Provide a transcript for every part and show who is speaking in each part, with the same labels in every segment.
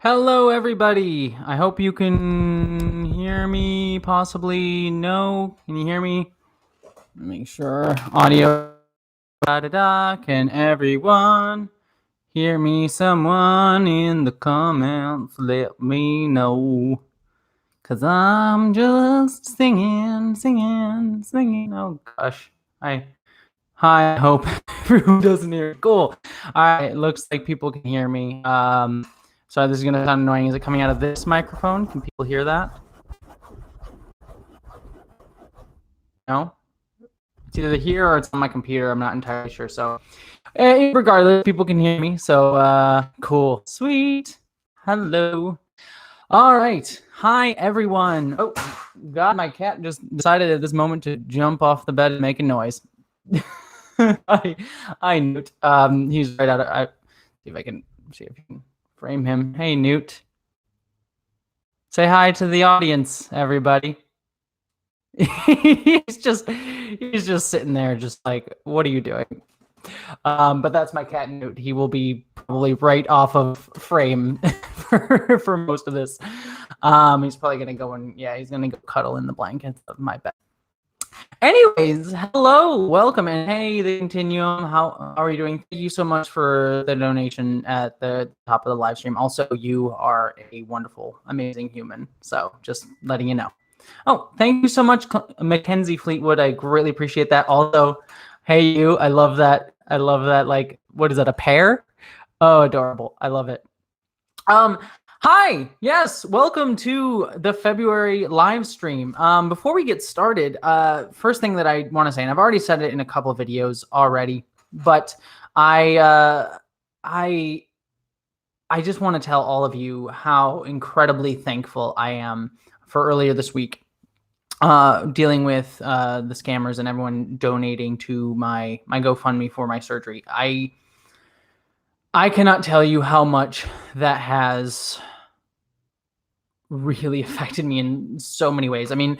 Speaker 1: Hello, everybody. I hope you can hear me. Possibly no. Can you hear me? Make sure audio. Can everyone hear me? Someone in the comments, let me know. 'Cause I'm just singing. Oh gosh. Hi. I hope everyone doesn't hear it. Cool. All right. Looks like people can hear me. Sorry, this is going to sound annoying. Is it coming out of this microphone? Can people hear that? No? It's either here or it's on my computer. I'm not entirely sure. So regardless, people can hear me. So cool. Sweet. Hello. All right. Hi, everyone. Oh, God, my cat just decided at this moment to jump off the bed and make a noise. I Newt. He's right out of. See if I can frame him. Hey, Newt. Say hi to the audience, everybody. he's just sitting there, just like, what are you doing? But that's my cat, Newt. He will be probably right off of frame for most of this. He's probably gonna go and he's gonna go cuddle in the blankets of my bed. Anyways, hello, welcome, and hey, the Continuum, how are you doing? Thank you so much for the donation at the top of the live stream. Also, you are a wonderful, amazing human, so just letting you know. Oh, thank you so much, Mackenzie Fleetwood. I greatly appreciate that. Also, hey, you, I love that. Like, what is that, a pear? Oh, adorable. I love it. Hi, yes, welcome to the February live stream. Before we get started, first thing that I want to say, and I've already said it in a couple of videos already, but I just want to tell all of you how incredibly thankful I am for earlier this week, dealing with the scammers and everyone donating to my GoFundMe for my surgery. I cannot tell you how much that has really affected me in so many ways. I mean,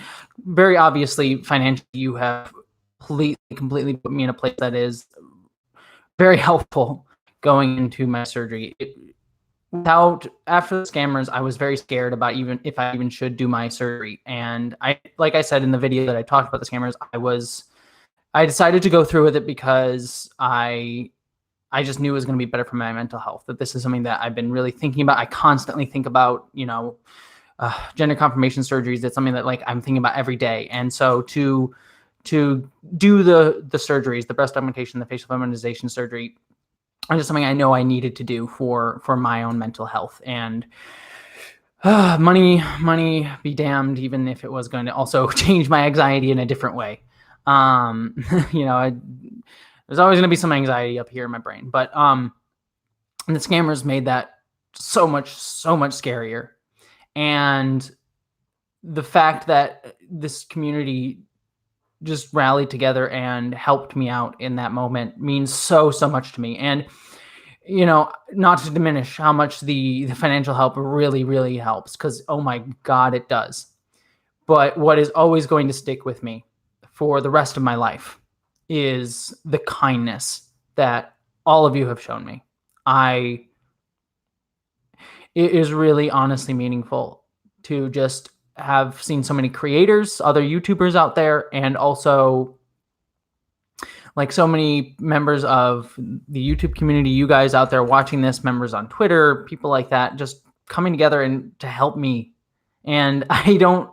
Speaker 1: very obviously, financially, you have completely put me in a place that is very helpful going into my surgery. After the scammers, I was very scared about even if I even should do my surgery. And like I said in the video that I talked about the scammers, I decided to go through with it because I just knew it was going to be better for my mental health, that this is something that I've been really thinking about. I constantly think about, gender confirmation surgeries. It's something that like I'm thinking about every day. And so to do the surgeries, the breast augmentation, the facial feminization surgery, is just something I know I needed to do for my own mental health. And money be damned, even if it was going to also change my anxiety in a different way. There's always going to be some anxiety up here in my brain, but and the scammers made that so much scarier. And the fact that this community just rallied together and helped me out in that moment means so much to me. And not to diminish how much the financial help really helps, because oh my God, it does. But what is always going to stick with me for the rest of my life is the kindness that all of you have shown me. It is really honestly meaningful to just have seen so many creators, other YouTubers out there, and also like so many members of the YouTube community, you guys out there watching this, members on Twitter, people like that, just coming together and to help me. And I don't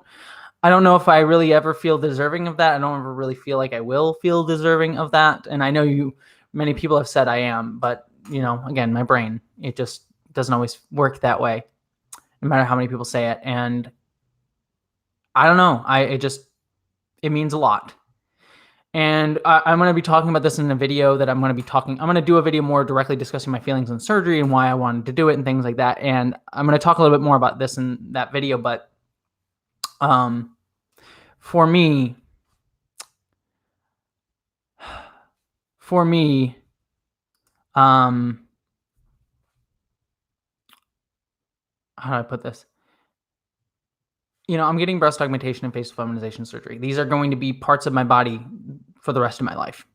Speaker 1: know if I really ever feel deserving of that. I don't ever really feel like I will feel deserving of that. And I know many people have said I am, but again, my brain, it just doesn't always work that way, no matter how many people say it. And I don't know. It means a lot. And I'm going to be talking about this in a video that I'm going to do a video more directly discussing my feelings on surgery and why I wanted to do it and things like that. And I'm going to talk a little bit more about this in that video. But for me, how do I put this? I'm getting breast augmentation and facial feminization surgery. These are going to be parts of my body for the rest of my life.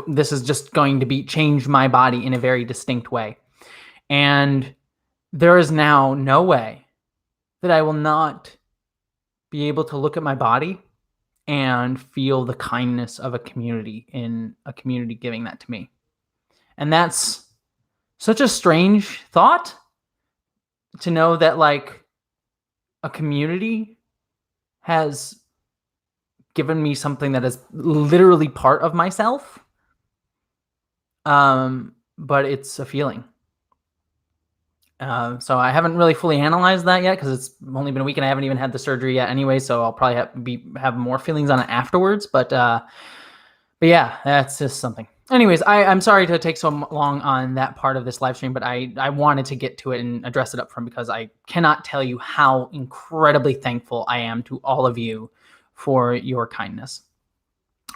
Speaker 1: This is just going to change my body in a very distinct way. And there is now no way that I will not be able to look at my body and feel the kindness of a community in a community giving that to me. And that's such a strange thought, to know that like a community has given me something that is literally part of myself. But it's a feeling. So I haven't really fully analyzed that yet because it's only been a week and I haven't even had the surgery yet anyway. So I'll probably have more feelings on it afterwards. But yeah, that's just something. Anyways, I'm sorry to take so long on that part of this live stream, but I wanted to get to it and address it up front because I cannot tell you how incredibly thankful I am to all of you for your kindness.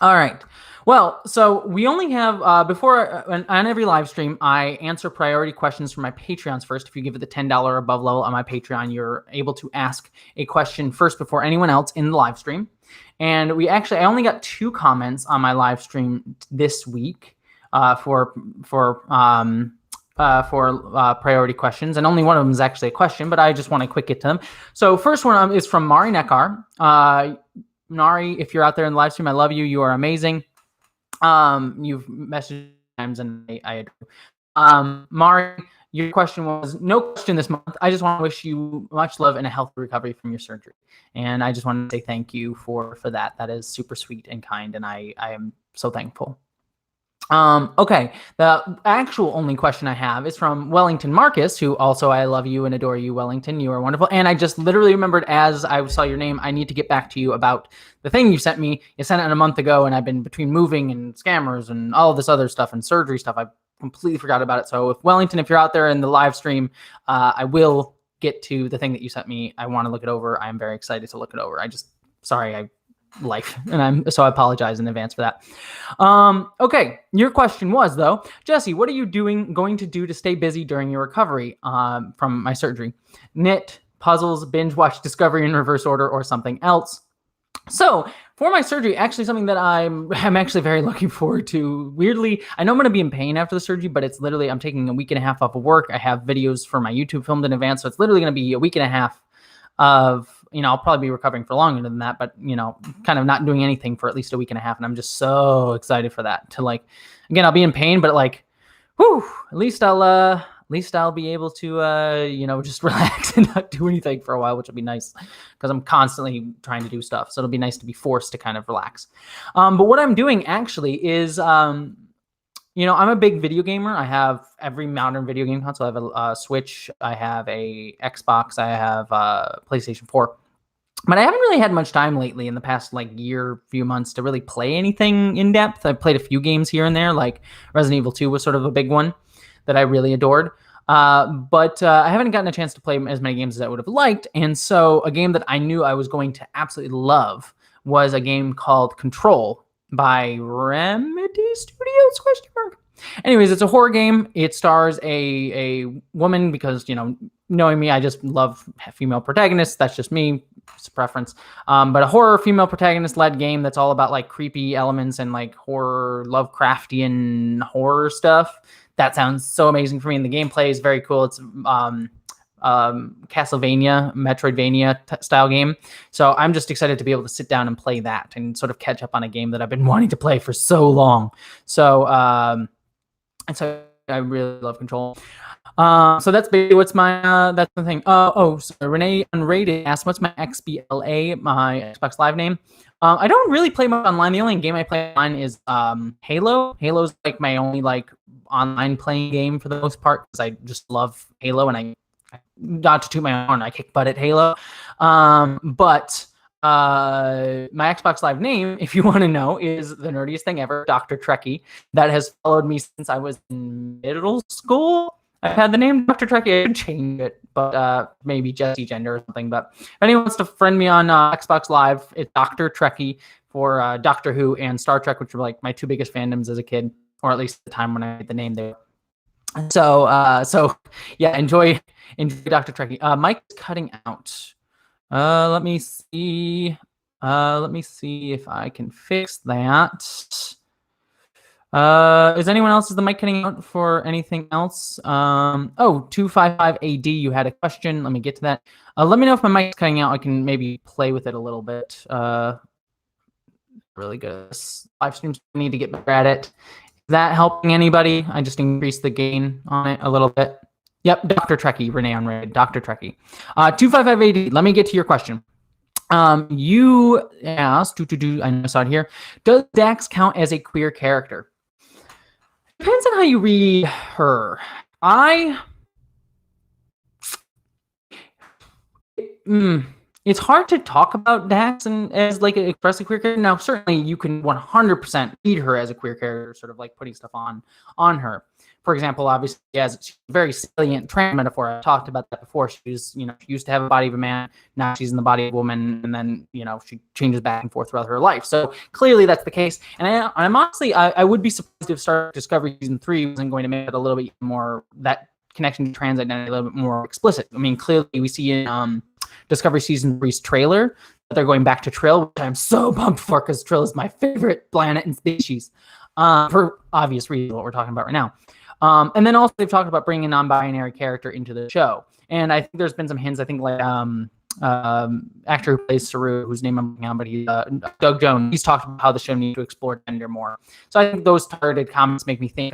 Speaker 1: All right. Well, so we only have, before, on every live stream, I answer priority questions from my Patreons first. If you give it the $10 above level on my Patreon, you're able to ask a question first before anyone else in the live stream. And I only got 2 comments on my live stream this week for priority questions, and only one of them is actually a question, but I just want to quick get to them. So first one is from Mari Neckar. Nari, if you're out there in the live stream, I love you. You are amazing. You've messaged times and I adore. Mari, your question was, no question this month. I just want to wish you much love and a healthy recovery from your surgery. And I just want to say thank you for that. That is super sweet and kind, and I am so thankful. Okay, the actual only question I have is from Wellington Marcus, who also, I love you and adore you, Wellington. You are wonderful. And I just literally remembered as I saw your name, I need to get back to you about the thing you sent me. You sent it a month ago, and I've been between moving and scammers and all of this other stuff and surgery stuff. I completely forgot about it. So if Wellington, if you're out there in the live stream, I will get to the thing that you sent me. I want to look it over. I am very excited to look it over. Life, and I apologize in advance for that. Okay, your question was, though, Jesse, what are you going to do to stay busy during your recovery from my surgery? Knit, puzzles, binge watch Discovery in reverse order, or something else? So for my surgery, actually something that I'm actually very looking forward to. Weirdly, I know I'm going to be in pain after the surgery, but it's literally, I'm taking a week and a half off of work. I have videos for my YouTube filmed in advance, so it's literally going to be a week and a half of, I'll probably be recovering for longer than that, but, kind of not doing anything for at least a week and a half. And I'm just so excited for that to, like, again, I'll be in pain, but like, whew, at least I'll be able to, just relax and not do anything for a while, which will be nice because I'm constantly trying to do stuff. So it'll be nice to be forced to kind of relax. But what I'm doing actually is, I'm a big video gamer. I have every modern video game console. I have a Switch. I have a Xbox. I have a PlayStation 4. But I haven't really had much time lately in the past few months to really play anything in depth. I've played a few games here and there, like Resident Evil 2 was sort of a big one that I really adored. But I haven't gotten a chance to play as many games as I would have liked. And so a game that I knew I was going to absolutely love was a game called Control by Remedy Studios, ? Anyways, it's a horror game. It stars a woman because, knowing me, I just love female protagonists. That's just me. It's a preference. But a horror female protagonist-led game that's all about like creepy elements and like horror, Lovecraftian horror stuff. That sounds so amazing for me. And the gameplay is very cool. It's Castlevania, Metroidvania style game. So I'm just excited to be able to sit down and play that and sort of catch up on a game that I've been wanting to play for so long. So, and so I really love Control. So that's basically what's my, that's the thing. So Renee Unrated asked, what's my XBLA, my Xbox Live name? I don't really play much online. The only game I play online is Halo. Halo's like my only like online playing game for the most part because I just love Halo, and not to toot my horn, I kick butt at Halo. But my Xbox Live name, if you want to know, is the nerdiest thing ever, Dr. Trekkie. That has followed me since I was in middle school. I've had the name Dr. Trekkie. I could change it, but maybe Jessie Gender or something. But if anyone wants to friend me on Xbox Live, it's Dr. Trekkie for Doctor Who and Star Trek, which were like my 2 biggest fandoms as a kid, or at least at the time when I made the name there. So yeah, enjoy Dr. Trekkie. Mike is cutting out. Let me see. Let me see if I can fix that. Is anyone else, is the mic cutting out for anything else? 255 AD, you had a question. Let me get to that. Let me know if my mic's cutting out. I can maybe play with it a little bit. Really good. Live streams, need to get better at it. Is that helping anybody? I just increased the gain on it a little bit. Yep, Dr. Trekkie, Renee on Reddit, Dr. Trekkie. 255 AD, let me get to your question. You asked, I know I saw it here. Does Dax count as a queer character? Depends on how you read her. It's hard to talk about Dax as like an expressly queer character. Now, certainly you can 100% read her as a queer character, sort of like putting stuff on her. For example, obviously, as a very salient trans metaphor, I talked about that before. She used to have a body of a man. Now she's in the body of a woman, and then, she changes back and forth throughout her life. So clearly that's the case. And I'm honestly, I would be surprised if Star Trek Discovery Season 3 wasn't going to make it a little bit more, that connection to trans identity a little bit more explicit. I mean, clearly we see in Discovery Season 3's trailer that they're going back to Trill, which I'm so pumped for because Trill is my favorite planet and species, for obvious reasons, what we're talking about right now. And then also they've talked about bringing a non-binary character into the show. And I think there's been some hints, I think like actor who plays Saru, whose name I'm blanking on, but he's Doug Jones. He's talked about how the show needs to explore gender more. So I think those targeted comments make me think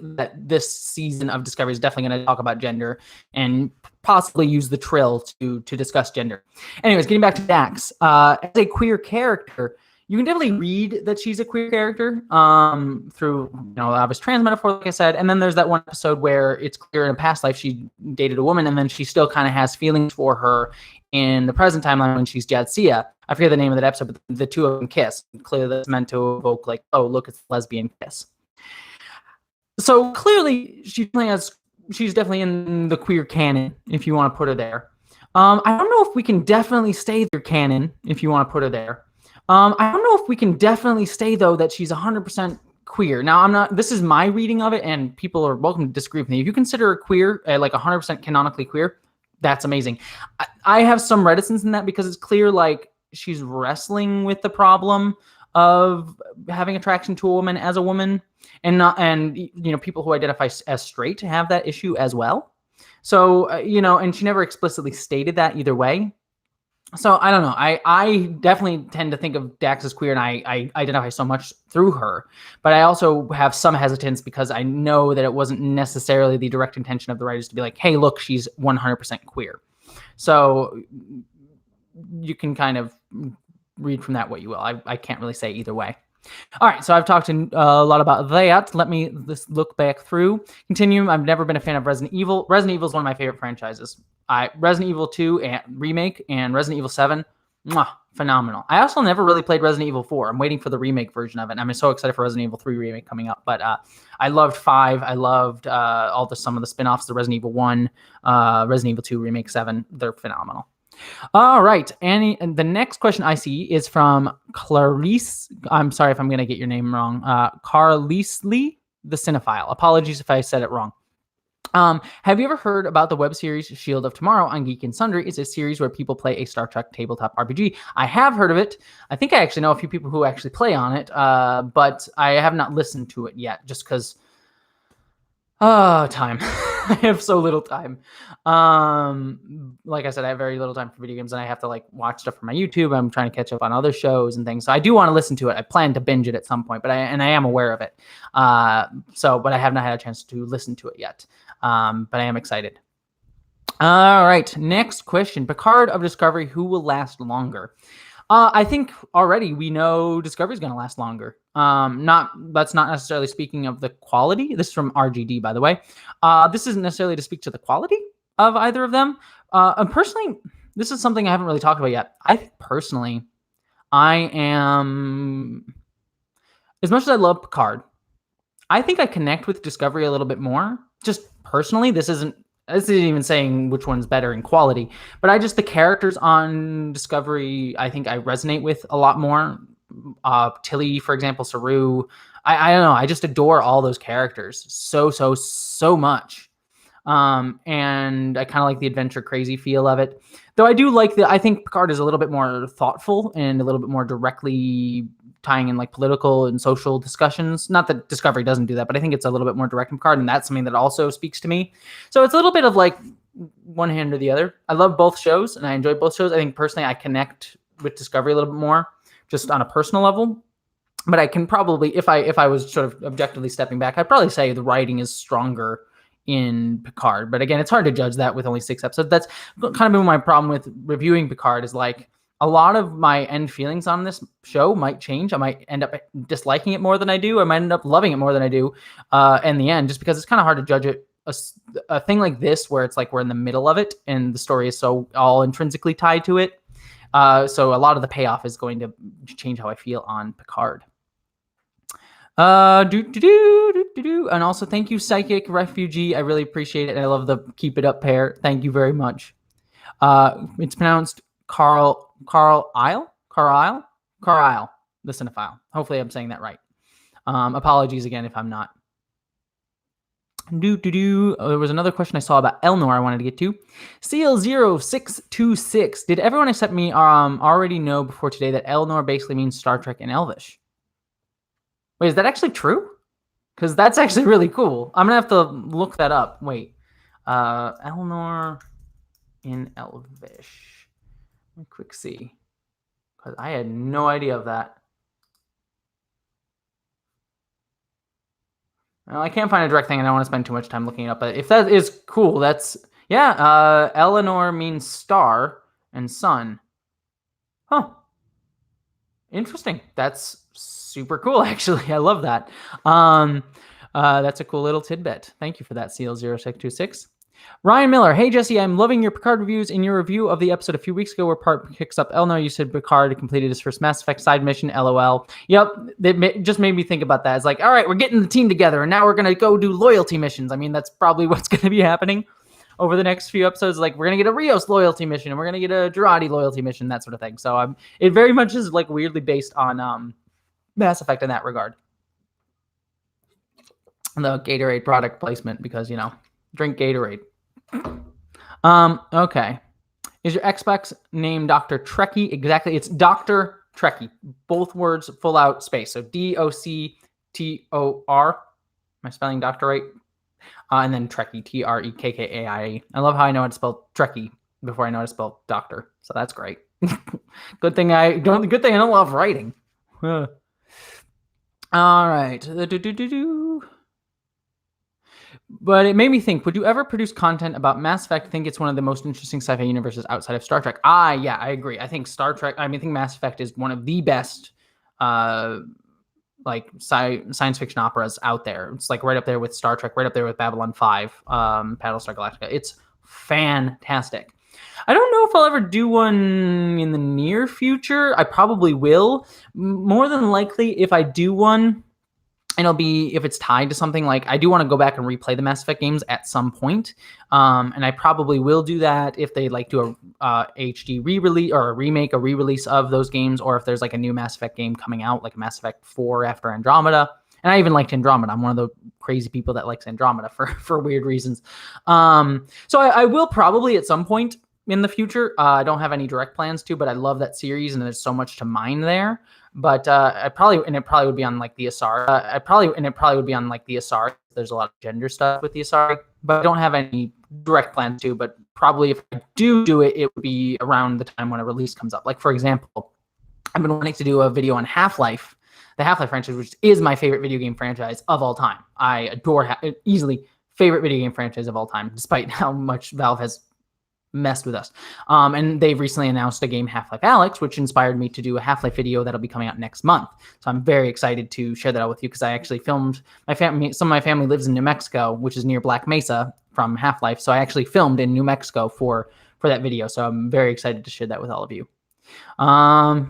Speaker 1: that this season of Discovery is definitely going to talk about gender and possibly use the Trill to discuss gender. Anyways, getting back to Dax, as a queer character, you can definitely read that she's a queer character through, obvious trans metaphor, like I said. And then there's that one episode where it's clear in a past life she dated a woman, and then she still kind of has feelings for her in the present timeline when she's Jadzia. I forget the name of that episode, but the two of them kiss. Clearly that's meant to evoke like, oh, look, it's a lesbian kiss. So clearly she's definitely in the queer canon, if you want to put her there. I don't know if we can definitely stay their canon, if you want to put her there. I don't know if we can definitely say, though, that she's 100% queer. Now, this is my reading of it, and people are welcome to disagree with me. If you consider her queer, like 100% canonically queer, that's amazing. I have some reticence in that because it's clear, like, she's wrestling with the problem of having attraction to a woman as a woman, and people who identify as straight have that issue as well. So, and she never explicitly stated that either way. So I don't know. I definitely tend to think of Dax as queer, and I identify so much through her. But I also have some hesitance because I know that it wasn't necessarily the direct intention of the writers to be like, hey, look, she's 100% queer. So you can kind of read from that what you will. I can't really say either way. All right, so I've talked a lot about that. Let me just look back through. Continue. I've never been a fan of Resident Evil. Resident Evil is one of my favorite franchises. Resident Evil 2 and remake and Resident Evil 7, phenomenal. I also never really played Resident Evil 4. I'm waiting for the remake version of it. I'm so excited for Resident Evil 3 remake coming up. But I loved 5. I loved some of the spin-offs, the Resident Evil 1, Resident Evil 2 remake 7. They're phenomenal. All right, Annie. And the next question I see is from Clarice. I'm sorry if I'm going to get your name wrong. Carlisle, the Cinephile. Apologies if I said it wrong. Have you ever heard about the web series Shield of Tomorrow on Geek and Sundry? It's a series where people play a Star Trek tabletop RPG. I have heard of it. I think I actually know a few people who actually play on it, but I have not listened to it yet just because time. I have so little time. Like I said, I have very little time for video games, and I have to watch stuff for my YouTube. I'm trying to catch up on other shows and things. So I do want to listen to it. I plan to binge it at some point, but I am aware of it. But I have not had a chance to listen to it yet. But I am excited. All right, next question. Picard of Discovery, who will last longer? I think already we know Discovery is going to last longer. That's not necessarily speaking of the quality. This is from RGD, by the way. This isn't necessarily to speak to the quality of either of them. And personally, this is something I haven't really talked about yet. I think personally, I am, as much as I love Picard, I think I connect with Discovery a little bit more. Just personally, this isn't even saying which one's better in quality, but the characters on Discovery, I think I resonate with a lot more. Tilly, for example, Saru. I don't know. I just adore all those characters so much. And I kind of like the adventure crazy feel of it. Though I do like I think Picard is a little bit more thoughtful and a little bit more directly tying in like political and social discussions. Not that Discovery doesn't do that, but I think it's a little bit more direct in Picard, and that's something that also speaks to me. So it's a little bit of like one hand or the other. I love both shows, and I enjoy both shows. I think personally I connect with Discovery a little bit more, just on a personal level. But I can probably, if I was sort of objectively stepping back, I'd probably say the writing is stronger in Picard. But again, it's hard to judge that with only 6 episodes. That's kind of been my problem with reviewing Picard, is like a lot of my end feelings on this show might change. I might end up disliking it more than I do. I might end up loving it more than I do in the end, just because it's kind of hard to judge it. A thing like this, where it's like we're in the middle of it and the story is so all intrinsically tied to it. So a lot of the payoff is going to change how I feel on Picard. And also thank you, Psychic Refugee. I really appreciate it. I love the keep it up pair. Thank you very much. It's pronounced Carl Isle, the cinephile. Hopefully I'm saying that right. Apologies again if I'm not. There was another question I saw about Elnor I wanted to get to. CL0626. Did everyone except me already know before today that Elnor basically means Star Trek in Elvish? Wait, is that actually true? Because that's actually really cool. I'm going to have to look that up. Wait. Elnor in Elvish. Let me quick see. Because I had no idea of that. Well, I can't find a direct thing. I don't want to spend too much time looking it up. But if that is cool, that's... Yeah, Eleanor means star and sun. Huh. Interesting. That's super cool, actually. I love that. That's a cool little tidbit. Thank you for that, CL0626. Ryan Miller. Hey, Jesse, I'm loving your Picard reviews. In your review of the episode a few weeks ago where Park picks up Elnor, you said Picard completed his first Mass Effect side mission, LOL. Yep, it just made me think about that. It's like, all right, we're getting the team together, and now we're going to go do loyalty missions. I mean, that's probably what's going to be happening over the next few episodes. Like, we're going to get a Rios loyalty mission, and we're going to get a Girardi loyalty mission, that sort of thing. So it very much is like weirdly based on Mass Effect in that regard. The Gatorade product placement, because, you know, drink Gatorade. Okay. Is your Xbox name Dr. Trekkie? Exactly. It's Dr. Trekkie. Both words full out space. So DOCTOR. Am I spelling doctor right? And then Trekkie, TREKKAIE. I love how I know how to spell Trekkie before I know how to spell doctor. So that's great. Good thing I don't love writing. All right. But it made me think, would you ever produce content about Mass Effect? Think it's one of the most interesting sci-fi universes outside of Star Trek. Yeah, I agree. I think I think Mass Effect is one of the best like science fiction operas out there. It's like right up there with Star Trek, right up there with Babylon 5, Battlestar Galactica. It's fantastic. I don't know if I'll ever do one in the near future. I probably will. More than likely, if I do one, it'll be if it's tied to something. Like, I do want to go back and replay the Mass Effect games at some point. And I probably will do that if they like do a HD re-release or a re-release of those games, or if there's like a new Mass Effect game coming out, like Mass Effect 4 after Andromeda. And I even liked Andromeda. I'm one of the crazy people that likes Andromeda for weird reasons. So I will probably at some point in the future. I don't have any direct plans to, but I love that series and there's so much to mine there. But it probably would be on like the Asari. It probably would be on like the Asari. There's a lot of gender stuff with the Asari, but I don't have any direct plans to. But probably if I do it, it would be around the time when a release comes up. Like, for example, I've been wanting to do a video on Half-Life, the Half-Life franchise, which is my favorite video game franchise of all time. I adore easily favorite video game franchise of all time, despite how much Valve has messed with us. And they've recently announced a game, Half-Life Alyx, which inspired me to do a Half-Life video that'll be coming out next month. So I'm very excited to share that out with you, because I actually filmed some of my family lives in New Mexico, which is near Black Mesa from Half-Life. So I actually filmed in New Mexico for that video. So I'm very excited to share that with all of you.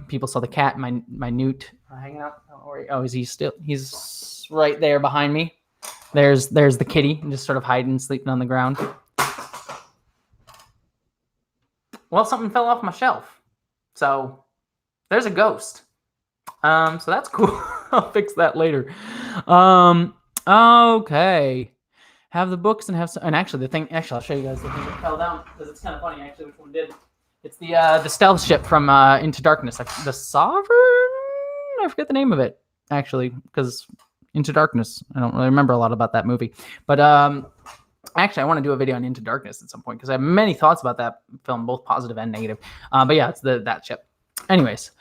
Speaker 1: People saw the cat, my newt hanging out. Oh, he's right there behind me. There's the kitty, just sort of hiding, sleeping on the ground. Well, something fell off my shelf. So there's a ghost. So that's cool. I'll fix that later. Okay. Have the books and have some, and actually I'll show you guys the thing that fell down, because it's kind of funny actually which one did. It's the stealth ship from Into Darkness. The Sovereign? I forget the name of it, actually, because Into Darkness. I don't really remember a lot about that movie. But actually, I want to do a video on Into Darkness at some point because I have many thoughts about that film, both positive and negative. But yeah, it's that ship. Anyways,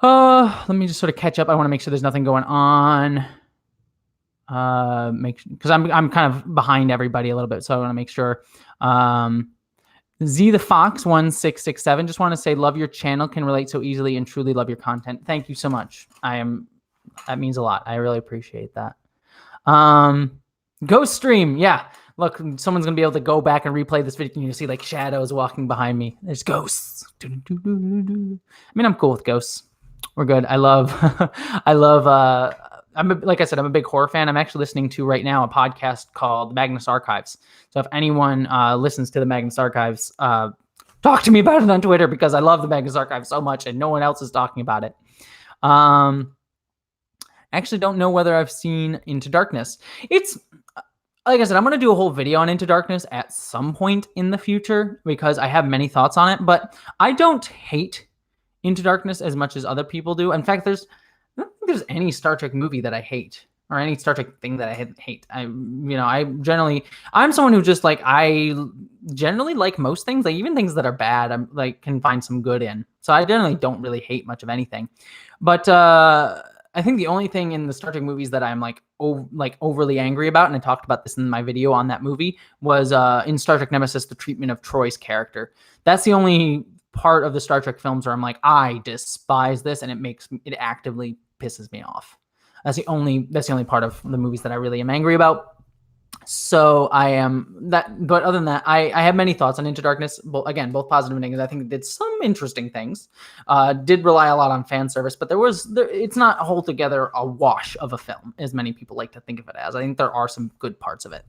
Speaker 1: let me just sort of catch up. I want to make sure there's nothing going on. Because I'm kind of behind everybody a little bit, so I want to make sure. Z the Fox 1667 just want to say love your channel, can relate so easily and truly love your content. Thank you so much. That means a lot. I really appreciate that. Ghost stream, yeah. Look, someone's gonna be able to go back and replay this video and you see like shadows walking behind me. There's ghosts. I mean, I'm cool with ghosts. We're good. I love like I said, I'm a big horror fan. I'm actually listening to right now a podcast called Magnus Archives. So if anyone listens to the Magnus Archives, talk to me about it on Twitter because I love the Magnus Archives so much and no one else is talking about it. I actually don't know whether I've seen Into Darkness. It's, like I said, I'm going to do a whole video on Into Darkness at some point in the future because I have many thoughts on it, but I don't hate Into Darkness as much as other people do. In fact, I don't think there's any Star Trek movie that I hate or any Star Trek thing that I hate. I'm someone who just like, I generally like most things, like even things that are bad, I'm like can find some good in. So I generally don't really hate much of anything. But I think the only thing in the Star Trek movies that I'm like overly angry about, and I talked about this in my video on that movie, was in Star Trek Nemesis, the treatment of Troy's character. That's the only part of the Star Trek films where I'm like, I despise this, and it actively pisses me off. That's the only part of the movies that I really am angry about. So I am that, but other than that, I have many thoughts on Into Darkness. Both positive and negative. I think it did some interesting things. Did rely a lot on fan service, but it's not altogether a wash of a film, as many people like to think of it as. I think there are some good parts of it.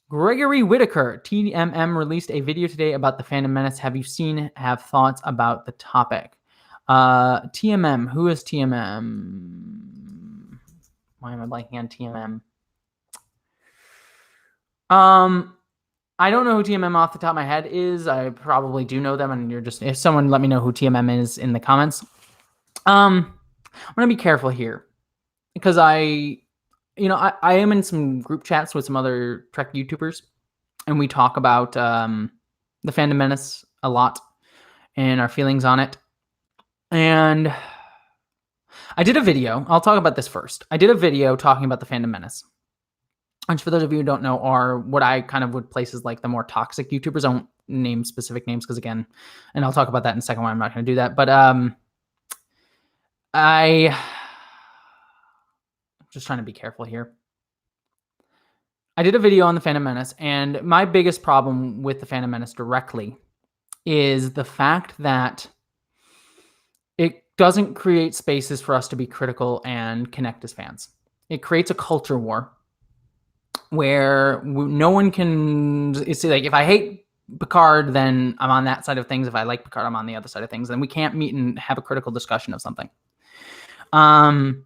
Speaker 1: Gregory Whitaker, TMM, released a video today about the Phantom Menace. Have you seen? Have thoughts about the topic? TMM. Who is TMM? Why am I blanking on TMM? I don't know who TMM off the top of my head is. I probably do know them, and if someone let me know who TMM is in the comments. I'm gonna be careful here because I am in some group chats with some other Trek YouTubers, and we talk about the Phantom Menace a lot and our feelings on it. And I did a video. I'll talk about this first. I did a video talking about the Phantom Menace, which for those of you who don't know are what I kind of would place as like the more toxic YouTubers. I won't name specific names because again, and I'll talk about that in a second why I'm not going to do that. But I'm just trying to be careful here. I did a video on the Phantom Menace, and my biggest problem with the Phantom Menace directly is the fact that it doesn't create spaces for us to be critical and connect as fans. It creates a culture war where no one can. It's like if I hate Picard, then I'm on that side of things. If I like Picard, I'm on the other side of things. Then we can't meet and have a critical discussion of something. And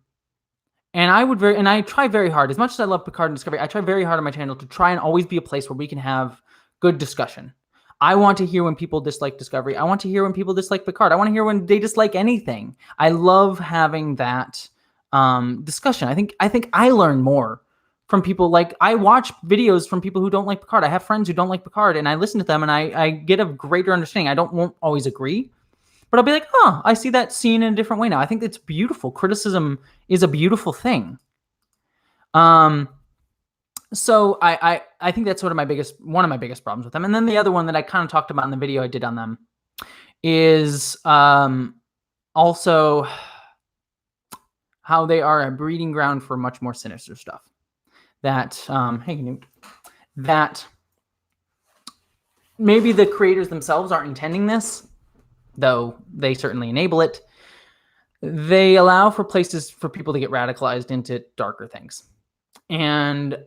Speaker 1: I try very hard, as much as I love Picard and Discovery, I try very hard on my channel to try and always be a place where we can have good discussion. I want to hear when people dislike Discovery. I want to hear when people dislike Picard. I want to hear when they dislike anything. I love having that discussion. I think I learn more from people. Like I watch videos from people who don't like Picard. I have friends who don't like Picard, and I listen to them, and I get a greater understanding. I won't always agree, but I'll be like, oh, I see that scene in a different way now. I think it's beautiful. Criticism is a beautiful thing. So I think that's one of my biggest problems with them. And then the other one that I kind of talked about in the video I did on them is also how they are a breeding ground for much more sinister stuff. That hey Newt, that maybe the creators themselves aren't intending this, though they certainly enable it. They allow for places for people to get radicalized into darker things. And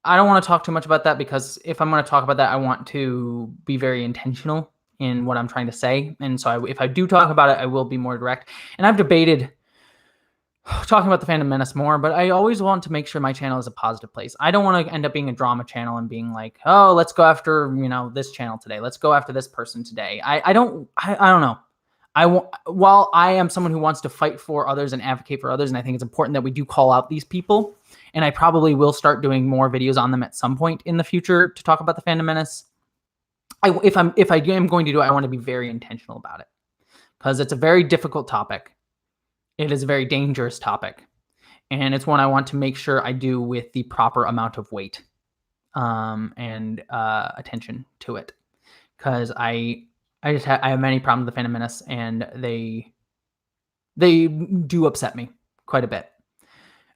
Speaker 1: I don't want to talk too much about that because if I'm going to talk about that, I want to be very intentional in what I'm trying to say. And so if I do talk about it, I will be more direct. And I've debated talking about the Fandom Menace more, but I always want to make sure my channel is a positive place. I don't want to end up being a drama channel and being like, oh, let's go after, this channel today. Let's go after this person today. I don't know. While I am someone who wants to fight for others and advocate for others, and I think it's important that we do call out these people, and I probably will start doing more videos on them at some point in the future to talk about the Fandom Menace. If I am going to do it, I want to be very intentional about it because it's a very difficult topic. It is a very dangerous topic, and it's one I want to make sure I do with the proper amount of weight and attention to it, because I have many problems with the Phantom Menace, and they do upset me quite a bit.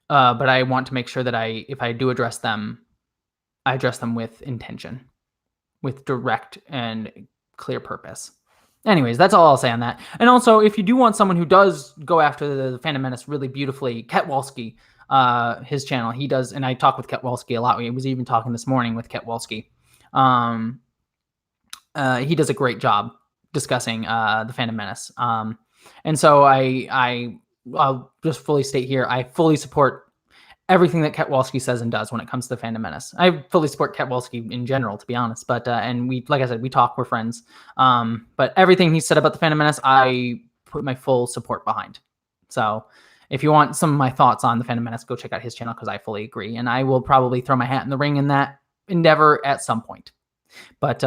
Speaker 1: But I want to make sure that if I do address them, I address them with intention, with direct and clear purpose. Anyways, that's all I'll say on that. And also, if you do want someone who does go after the Phantom Menace really beautifully, Ketwalski, his channel, he does, and I talk with Ketwalski a lot. We was even talking this morning with Ketwalski. He does a great job discussing the Phantom Menace. And so I'll just fully state here, I fully support everything that Ketwalski says and does when it comes to the Phantom Menace. I fully support Ketwalski in general, to be honest. But and we, like I said, we talk, we're friends. But everything he said about the Phantom Menace, I put my full support behind. So if you want some of my thoughts on the Phantom Menace, go check out his channel because I fully agree, and I will probably throw my hat in the ring in that endeavor at some point. But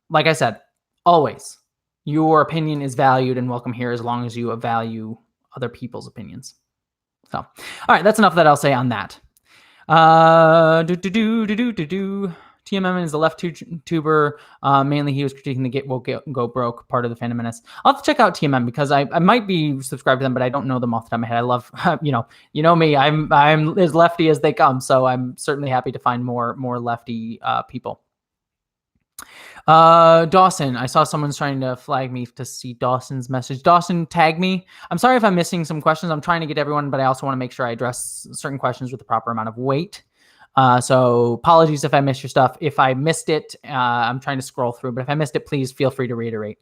Speaker 1: like I said, always your opinion is valued and welcome here as long as you value other people's opinions. So, all right, that's enough that I'll say on that. TMM is a left tuber. Mainly, he was critiquing the Go Broke part of the Phantom Menace. I'll have to check out TMM because I might be subscribed to them, but I don't know them off the top of my head. I love, you know me. I'm as lefty as they come, so I'm certainly happy to find more lefty people. Dawson, I saw someone's trying to flag me to see Dawson's message. Dawson, tag me. I'm sorry if I'm missing some questions. I'm trying to get everyone, but I also want to make sure I address certain questions with the proper amount of weight. So apologies if I missed your stuff. If I missed it, I'm trying to scroll through, but if I missed it, please feel free to reiterate.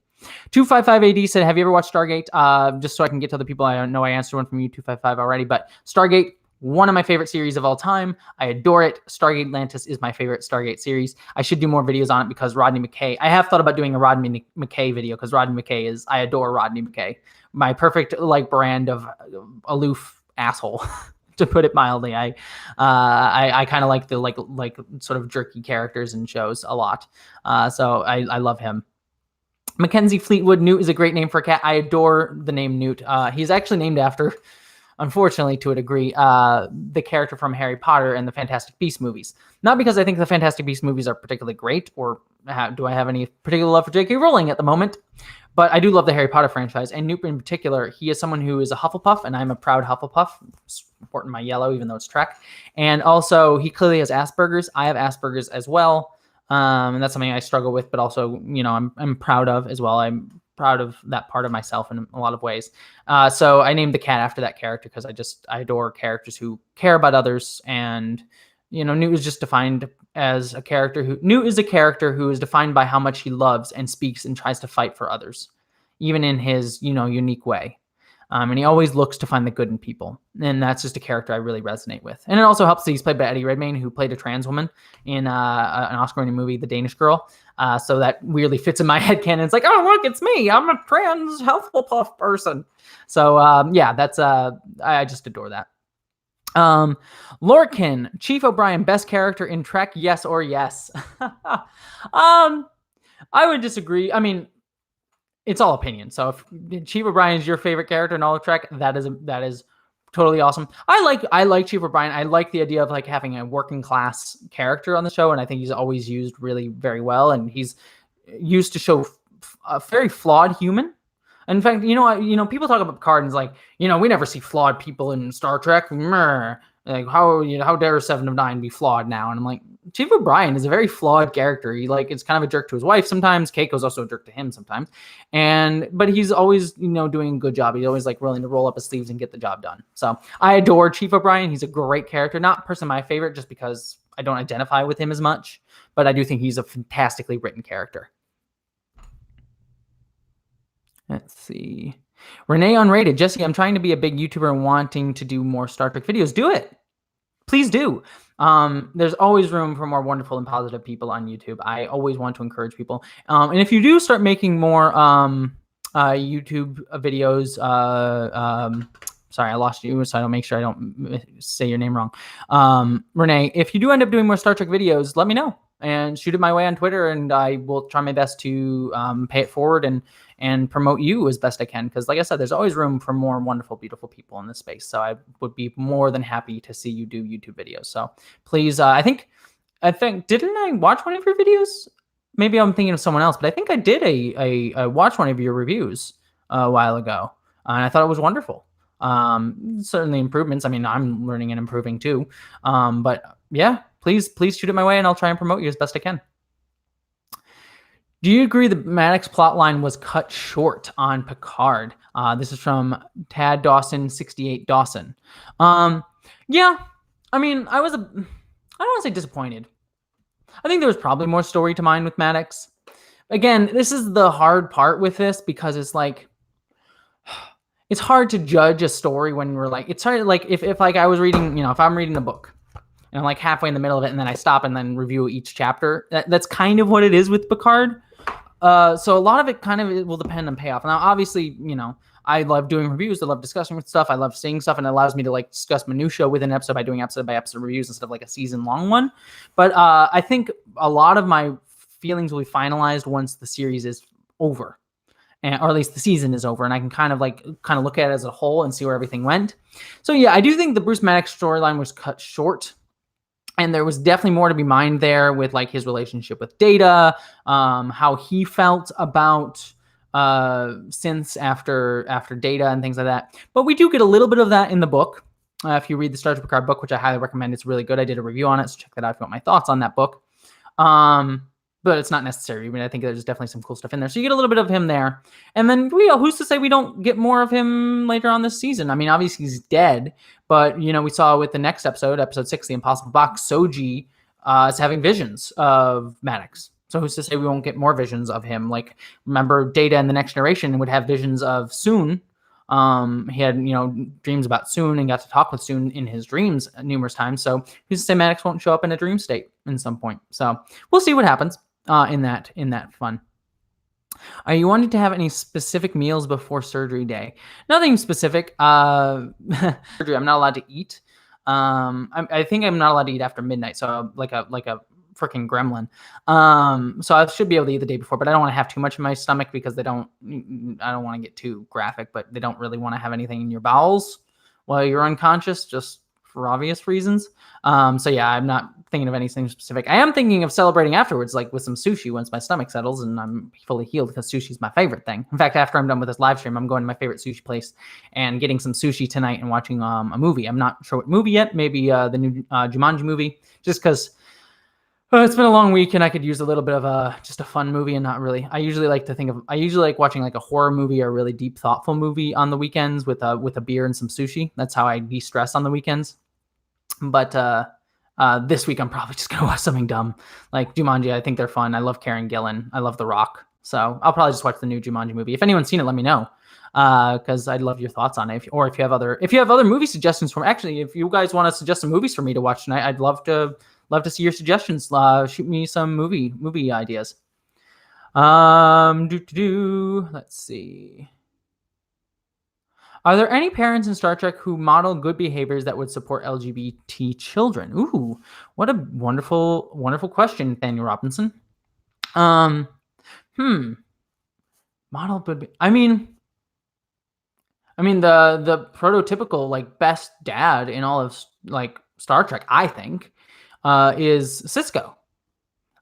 Speaker 1: 255AD said, have you ever watched Stargate? Just so I can get to the people. I know I answered one from you, 255 already, but Stargate, one of my favorite series of all time. I adore it. Stargate Atlantis is my favorite Stargate series. I should do more videos on it because Rodney McKay, I have thought about doing a Rodney McKay video because Rodney McKay is, I adore Rodney McKay. My perfect brand of aloof asshole, to put it mildly. I kind of like the like sort of jerky characters in shows a lot. So I love him. Mackenzie Fleetwood, Newt is a great name for a cat. I adore the name Newt. He's actually named after, unfortunately, to a degree, the character from Harry Potter and the Fantastic Beasts movies. Not because I think the Fantastic Beasts movies are particularly great, or do I have any particular love for J.K. Rowling at the moment, but I do love the Harry Potter franchise, and Newt in particular. He is someone who is a Hufflepuff, and I'm a proud Hufflepuff, supporting my yellow, even though it's Trek. And also, he clearly has Asperger's. I have Asperger's as well, and that's something I struggle with, but also, I'm proud of as well. I'm proud of that part of myself in a lot of ways. So I named the cat after that character because I adore characters who care about others. And, Newt is just defined as a character Newt is a character who is defined by how much he loves and speaks and tries to fight for others, even in his, unique way. And he always looks to find the good in people. And that's just a character I really resonate with. And it also helps that he's played by Eddie Redmayne, who played a trans woman in an Oscar-winning movie, The Danish Girl. So that weirdly fits in my headcanon. It's like, oh, look, it's me. I'm a trans Hufflepuff person. So, yeah, that's I just adore that. Lorcan, Chief O'Brien, best character in Trek, yes or yes? I would disagree. I mean, it's all opinion. So if Chief O'Brien is your favorite character in all of Trek, that is totally awesome. I like Chief O'Brien. I like the idea of having a working class character on the show, and I think he's always used really very well. And he's used to show a very flawed human. In fact, people talk about Picard and it's like, we never see flawed people in Star Trek. Like how dare 7 of 9 be flawed now? And I'm like, Chief O'Brien is a very flawed character. He is kind of a jerk to his wife sometimes. Keiko's also a jerk to him sometimes. But he's always, doing a good job. He's always willing to roll up his sleeves and get the job done. So I adore Chief O'Brien. He's a great character. Not personally my favorite just because I don't identify with him as much, but I do think he's a fantastically written character. Let's see. Renee Unrated. Jesse, I'm trying to be a big YouTuber and wanting to do more Star Trek videos. Do it. Please do. There's always room for more wonderful and positive people on YouTube. I always want to encourage people. And if you do start making more YouTube videos, sorry, I lost you, so I don't make sure I don't say your name wrong. Renee, if you do end up doing more Star Trek videos, let me know and shoot it my way on Twitter, and I will try my best to pay it forward and promote you as best I can. Because like I said, there's always room for more wonderful, beautiful people in this space. So I would be more than happy to see you do YouTube videos. So please, I think, didn't I watch one of your videos? Maybe I'm thinking of someone else, but I think I did I watched one of your reviews a while ago, and I thought it was wonderful. Certainly improvements. I mean, I'm learning and improving too. But yeah, please shoot it my way, and I'll try and promote you as best I can. Do you agree the Maddox plotline was cut short on Picard? This is from Tad Dawson 68 Dawson. Yeah, I mean, I don't want to say disappointed. I think there was probably more story to mine with Maddox. Again, this is the hard part with this, because it's like, it's hard to judge a story when we're like, it's hard, like if like I was reading, if I'm reading a book and I'm like halfway in the middle of it and then I stop and then review each chapter, that's kind of what it is with Picard. So a lot of it it will depend on payoff. Now, obviously, I love doing reviews. I love discussing with stuff. I love seeing stuff, and it allows me to like discuss minutia within an episode by doing episode by episode reviews instead of like a season long one. But I think a lot of my feelings will be finalized once the series is over, or at least the season is over, and I can kind of look at it as a whole and see where everything went. So yeah, I do think the Bruce Maddox storyline was cut short. And there was definitely more to be mined there with like his relationship with Data, how he felt about synths after Data and things like that. But we do get a little bit of that in the book. If you read the Star Trek Picard book, which I highly recommend, it's really good. I did a review on it, so check that out if you want my thoughts on that book. But it's not necessary. I mean, I think there's definitely some cool stuff in there. So you get a little bit of him there. And then who's to say we don't get more of him later on this season? I mean, obviously he's dead, but we saw with the next episode 6, The Impossible Box, Soji is having visions of Maddox. So who's to say we won't get more visions of him? Like, remember Data in The Next Generation would have visions of Soon. He had, dreams about Soon and got to talk with Soon in his dreams numerous times. So who's to say Maddox won't show up in a dream state in some point? So we'll see what happens. In that fun. Are you wanting to have any specific meals before surgery day? Nothing specific. Surgery, I'm not allowed to eat. I think I'm not allowed to eat after midnight. So like a freaking gremlin. So I should be able to eat the day before, but I don't want to have too much in my stomach because I don't want to get too graphic, but they don't really want to have anything in your bowels while you're unconscious, just for obvious reasons. So yeah, I'm not thinking of anything specific. I am thinking of celebrating afterwards, like with some sushi once my stomach settles and I'm fully healed, because sushi is my favorite thing. In fact, after I'm done with this live stream, I'm going to my favorite sushi place and getting some sushi tonight and watching a movie. I'm not sure what movie yet. Maybe the new Jumanji movie, just because it's been a long week and I could use a little bit of just a fun movie and not really. I usually like watching like a horror movie or a really deep, thoughtful movie on the weekends with a beer and some sushi. That's how I de-stress on the weekends. But this week I'm probably just gonna watch something dumb like Jumanji. I think they're fun. I love Karen Gillan. I love The Rock. So I'll probably just watch the new Jumanji movie. If anyone's seen it, let me know, because I'd love your thoughts on it. If you have other movie suggestions from, actually, if you guys want to suggest some movies for me to watch tonight, I'd love to see your suggestions. Shoot me some movie ideas. Let's see. Are there any parents in Star Trek who model good behaviors that would support LGBT children? Ooh, what a wonderful, wonderful question, Nathaniel Robinson. Model good. I mean, the prototypical like best dad in all of like Star Trek, I think, is Sisko.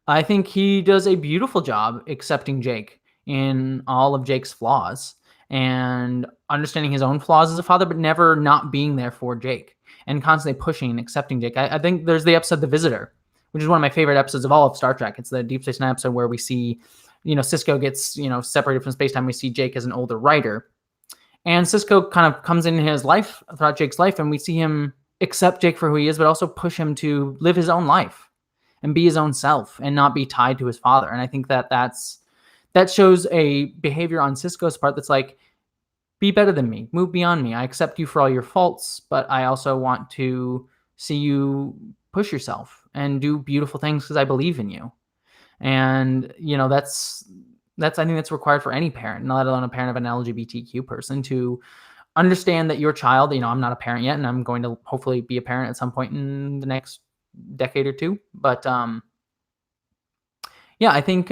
Speaker 1: I think he does a beautiful job accepting Jake in all of Jake's flaws and understanding his own flaws as a father, but never not being there for Jake and constantly pushing and accepting Jake. I think there's the episode The Visitor, which is one of my favorite episodes of all of Star Trek. It's the Deep Space Nine episode where we see, Sisko gets, separated from space-time. We see Jake as an older writer. And Sisko kind of comes in his life, throughout Jake's life, and we see him accept Jake for who he is, but also push him to live his own life and be his own self and not be tied to his father. And I think that shows a behavior on Sisko's part that's like be better than me, move beyond me. I accept you for all your faults, but I also want to see you push yourself and do beautiful things because I believe in you. And, you know, that's I think that's required for any parent, let alone a parent of an LGBTQ person, to understand that your child, you know, I'm not a parent yet, and I'm going to hopefully be a parent at some point in the next decade or two. But yeah, I think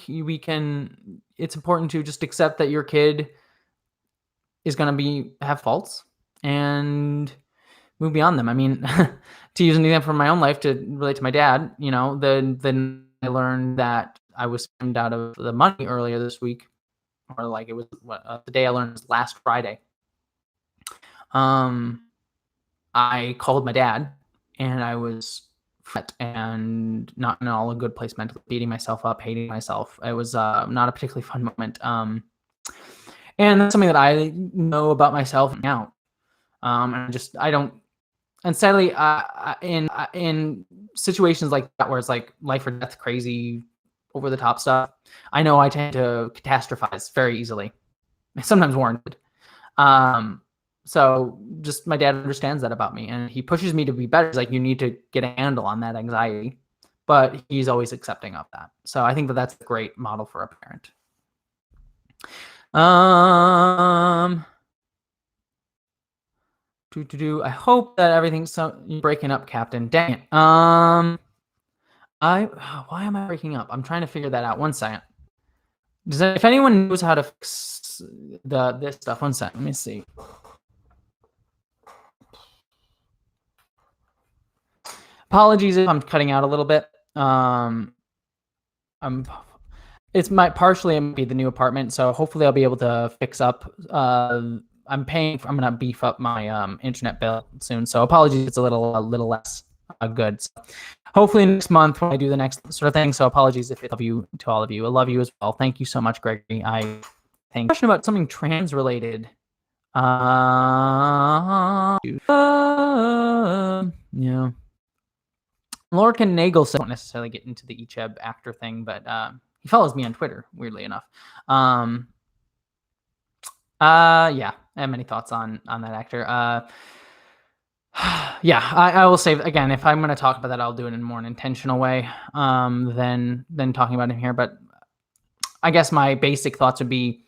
Speaker 1: we can. It's important to just accept that your kid is going to have faults and move beyond them. I mean, to use an example from my own life to relate to my dad, you know, then I learned that I was scammed out of the money earlier this week, or like it was the day I learned was last Friday. I called my dad, and I was fret and not in all a good place mentally, beating myself up, hating myself. It was not a particularly fun moment. And that's something that I know about myself now. And I don't. And sadly, in situations like that where it's like life or death, crazy, over the top stuff, I know I tend to catastrophize very easily, sometimes warranted. So just my dad understands that about me, and he pushes me to be better. He's like, you need to get a handle on that anxiety, but he's always accepting of that. So I think that that's a great model for a parent. I hope that everything's breaking up, Captain. Dang it. Why am I breaking up? I'm trying to figure that out. 1 second. If anyone knows how to fix this stuff, 1 second. Let me see. Apologies if I'm cutting out a little bit. It might be the new apartment, so hopefully I'll be able to fix up. I'm gonna beef up my internet bill soon, so apologies if it's a little less good. So hopefully next month when I do the next sort of thing. So apologies if I love you to all of you. I love you as well. Thank you so much, Gregory. I think question about something trans related. Yeah. Lorcan Nagel said, don't necessarily get into the Icheb actor thing, but he follows me on Twitter, weirdly enough. Yeah, I have many thoughts on that actor. Yeah, I will say again, if I'm going to talk about that, I'll do it in more an intentional way than talking about him here. But I guess my basic thoughts would be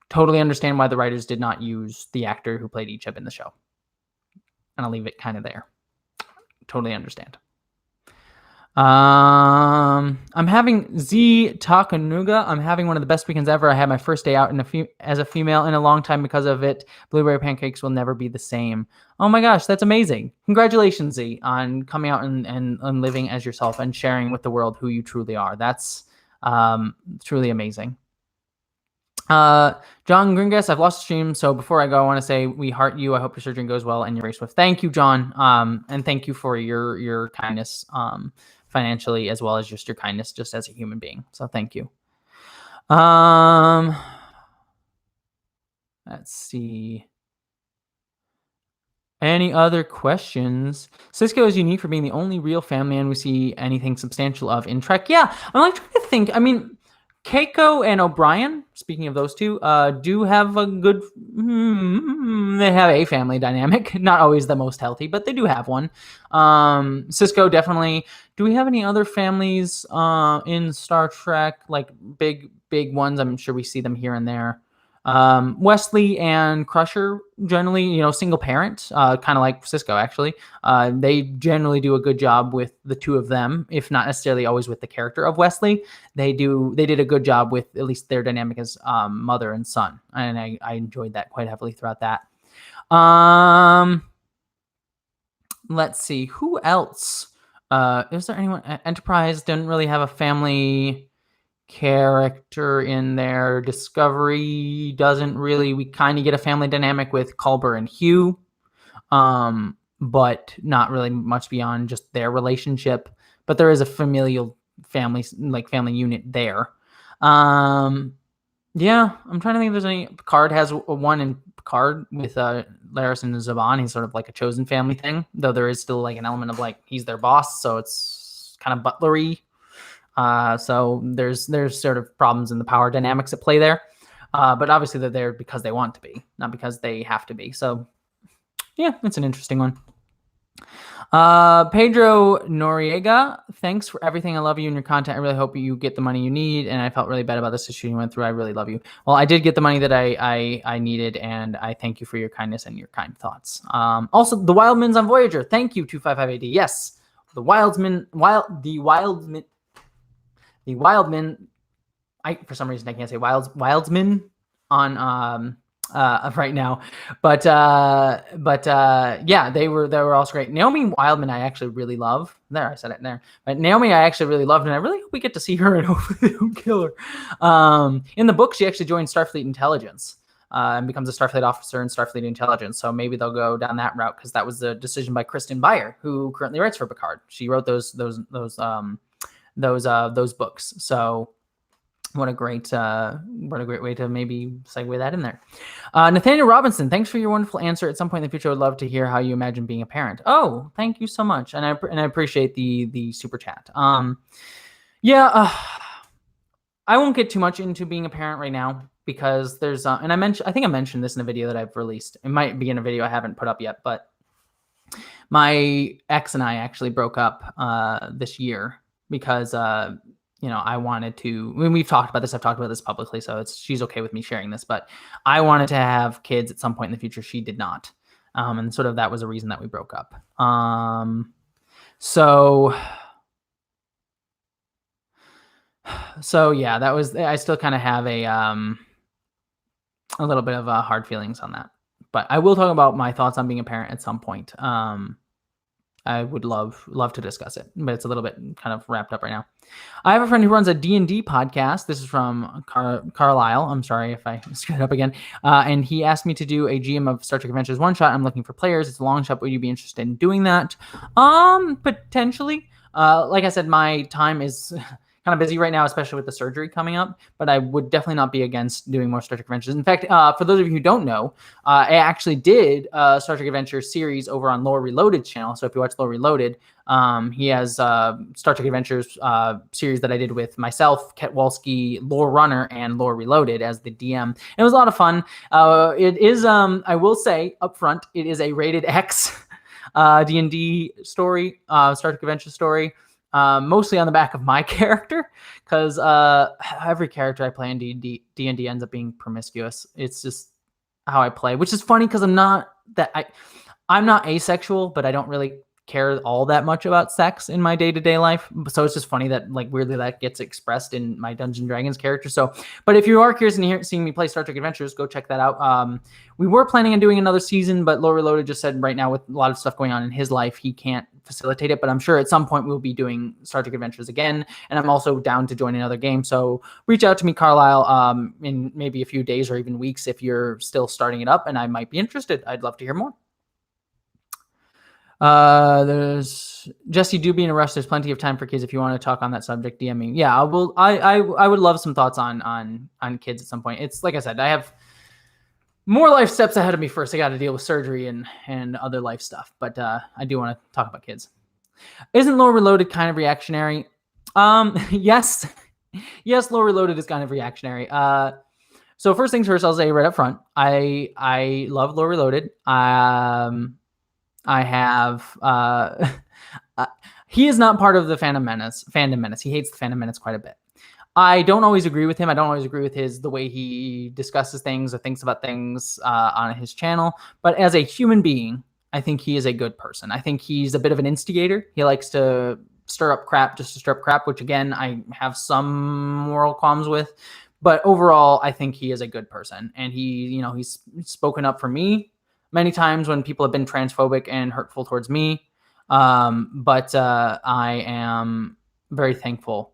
Speaker 1: totally understand why the writers did not use the actor who played Icheb in the show, and I'll leave it kind of there. Totally understand. I'm having Z Takanuga. I'm having one of the best weekends ever. I had my first day out as a female in a long time because of it. Blueberry pancakes will never be the same. Oh my gosh, that's amazing. Congratulations, Z, on coming out and living as yourself and sharing with the world who you truly are. That's truly amazing. John Gringas, I've lost the stream, so before I go, I want to say we heart you. I hope your surgery goes well and you're very swift. Thank you, John, and thank you for your kindness, financially as well as just your kindness just as a human being. So thank you. Let's see. Any other questions? Cisco is unique for being the only real family man we see anything substantial of in Trek. Yeah, I'm like trying to think. I mean, Keiko and O'Brien, speaking of those two, do have a good... they have a family dynamic. Not always the most healthy, but they do have one. Cisco, definitely. Do we have any other families in Star Trek? Like big ones? I'm sure we see them here and there. Wesley and Crusher, generally, single parent, kind of like Cisco, actually. They generally do a good job with the two of them, if not necessarily always with the character of Wesley. They did a good job with at least their dynamic as mother and son. And I enjoyed that quite heavily throughout that. Let's see, who else? Is there anyone? Enterprise didn't really have a family character in there. Discovery doesn't really. We kind of get a family dynamic with Culber and Hugh, but not really much beyond just their relationship. But there is a familial family unit there. Yeah, I'm trying to think if there's any. Picard has one in Picard with Laris and Zhaban. He's sort of like a chosen family thing, though there is still like an element of like he's their boss, so it's kind of butlery. So there's sort of problems in the power dynamics at play there. But obviously they're there because they want to be, not because they have to be. So yeah, it's an interesting one. Pedro Noriega, thanks for everything. I love you and your content. I really hope you get the money you need. And I felt really bad about this issue you went through. I really love you. Well, I did get the money that I needed, and I thank you for your kindness and your kind thoughts. Also, the Wildmans on Voyager. Thank you, 255AD. Yes, the Wildman. For some reason I can't say Wildsman on right now, but yeah, they were also great. Naomi Wildman I actually really love. There, I said it there. But Naomi I actually really loved, and I really hope we get to see her and hopefully they don't kill her. In the book, she actually joins Starfleet Intelligence and becomes a Starfleet officer in Starfleet Intelligence. So maybe they'll go down that route, because that was the decision by Kristen Beyer, who currently writes for Picard. She wrote those books. So what a great way to maybe segue that in there. Nathaniel Robinson, thanks for your wonderful answer. At some point in the future, I would love to hear how you imagine being a parent. Oh, thank you so much, and I appreciate the super chat. I won't get too much into being a parent right now, because there's and I think I mentioned this in a video that I've released. It might be in a video I haven't put up yet, but my ex and I actually broke up this year because I wanted to, we've talked about this, I've talked about this publicly, so she's okay with me sharing this, but I wanted to have kids at some point in the future. She did not. And sort of that was a reason that we broke up. So yeah, that was, I still kind of have a little bit of hard feelings on that, but I will talk about my thoughts on being a parent at some point. I would love to discuss it, but it's a little bit kind of wrapped up right now. I have a friend who runs a D&D podcast. This is from Carlisle. I'm sorry if I screwed it up again. And he asked me to do a GM of Star Trek Adventures one shot. I'm looking for players. It's a long shot. Would you be interested in doing that? Potentially. Like I said, my time is kind of busy right now, especially with the surgery coming up, but I would definitely not be against doing more Star Trek Adventures. In fact, for those of you who don't know, I actually did a Star Trek Adventures series over on Lore Reloaded channel. So if you watch Lore Reloaded, he has Star Trek Adventures series that I did with myself, Ketwalski, Lore Runner, and Lore Reloaded as the DM. And it was a lot of fun. It is, I will say up front, it is a rated X D&D story, Star Trek Adventures story. Mostly on the back of my character, because every character I play in D&D ends up being promiscuous. It's just how I play, which is funny because I'm not asexual, but I don't really care all that much about sex in my day-to-day life. So it's just funny that weirdly that gets expressed in my Dungeons & Dragons character. So, but if you are curious in seeing me play Star Trek Adventures, go check that out. We were planning on doing another season, but Lore Reloaded just said right now with a lot of stuff going on in his life, he can't facilitate it, but I'm sure at some point we'll be doing Star Trek Adventures again. And I'm also down to join another game. So reach out to me, Carlisle, in maybe a few days or even weeks if you're still starting it up, and I might be interested. I'd love to hear more. There's Jesse, do be in a rush. There's plenty of time for kids. If you want to talk on that subject, DM me. Yeah, I would love some thoughts on kids at some point. It's like I said, I have more life steps ahead of me first. I got to deal with surgery and other life stuff, but I do want to talk about kids. Isn't Lore Reloaded kind of reactionary? Yes, Lore Reloaded is kind of reactionary. So first things first, I'll say right up front, I love Lore Reloaded. I have he is not part of the Phantom Menace. He hates the Phantom Menace quite a bit. I don't always agree with him. I don't always agree with the way he discusses things or thinks about things on his channel. But as a human being, I think he is a good person. I think he's a bit of an instigator. He likes to stir up crap just to stir up crap, which again, I have some moral qualms with. But overall, I think he is a good person. And he's spoken up for me many times when people have been transphobic and hurtful towards me. But I am very thankful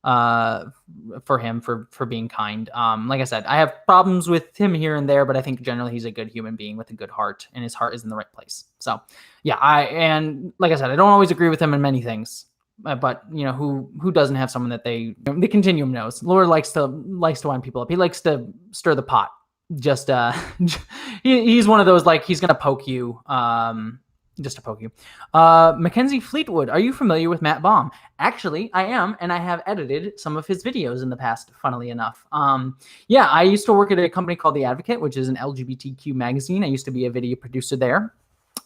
Speaker 1: for him for being kind. Like I said, I have problems with him here and there, but I think generally he's a good human being with a good heart, and his heart is in the right place. So yeah, and like I said, I don't always agree with him in many things, but who doesn't have someone that the continuum knows. Lore likes to wind people up. He likes to stir the pot. Just he's one of those, like, he's gonna poke you just to poke you. Mackenzie Fleetwood, are you familiar with Matt Baum? Actually, I am, and I have edited some of his videos in the past, funnily enough. Yeah, I used to work at a company called The Advocate, which is an LGBTQ magazine. I used to be a video producer there.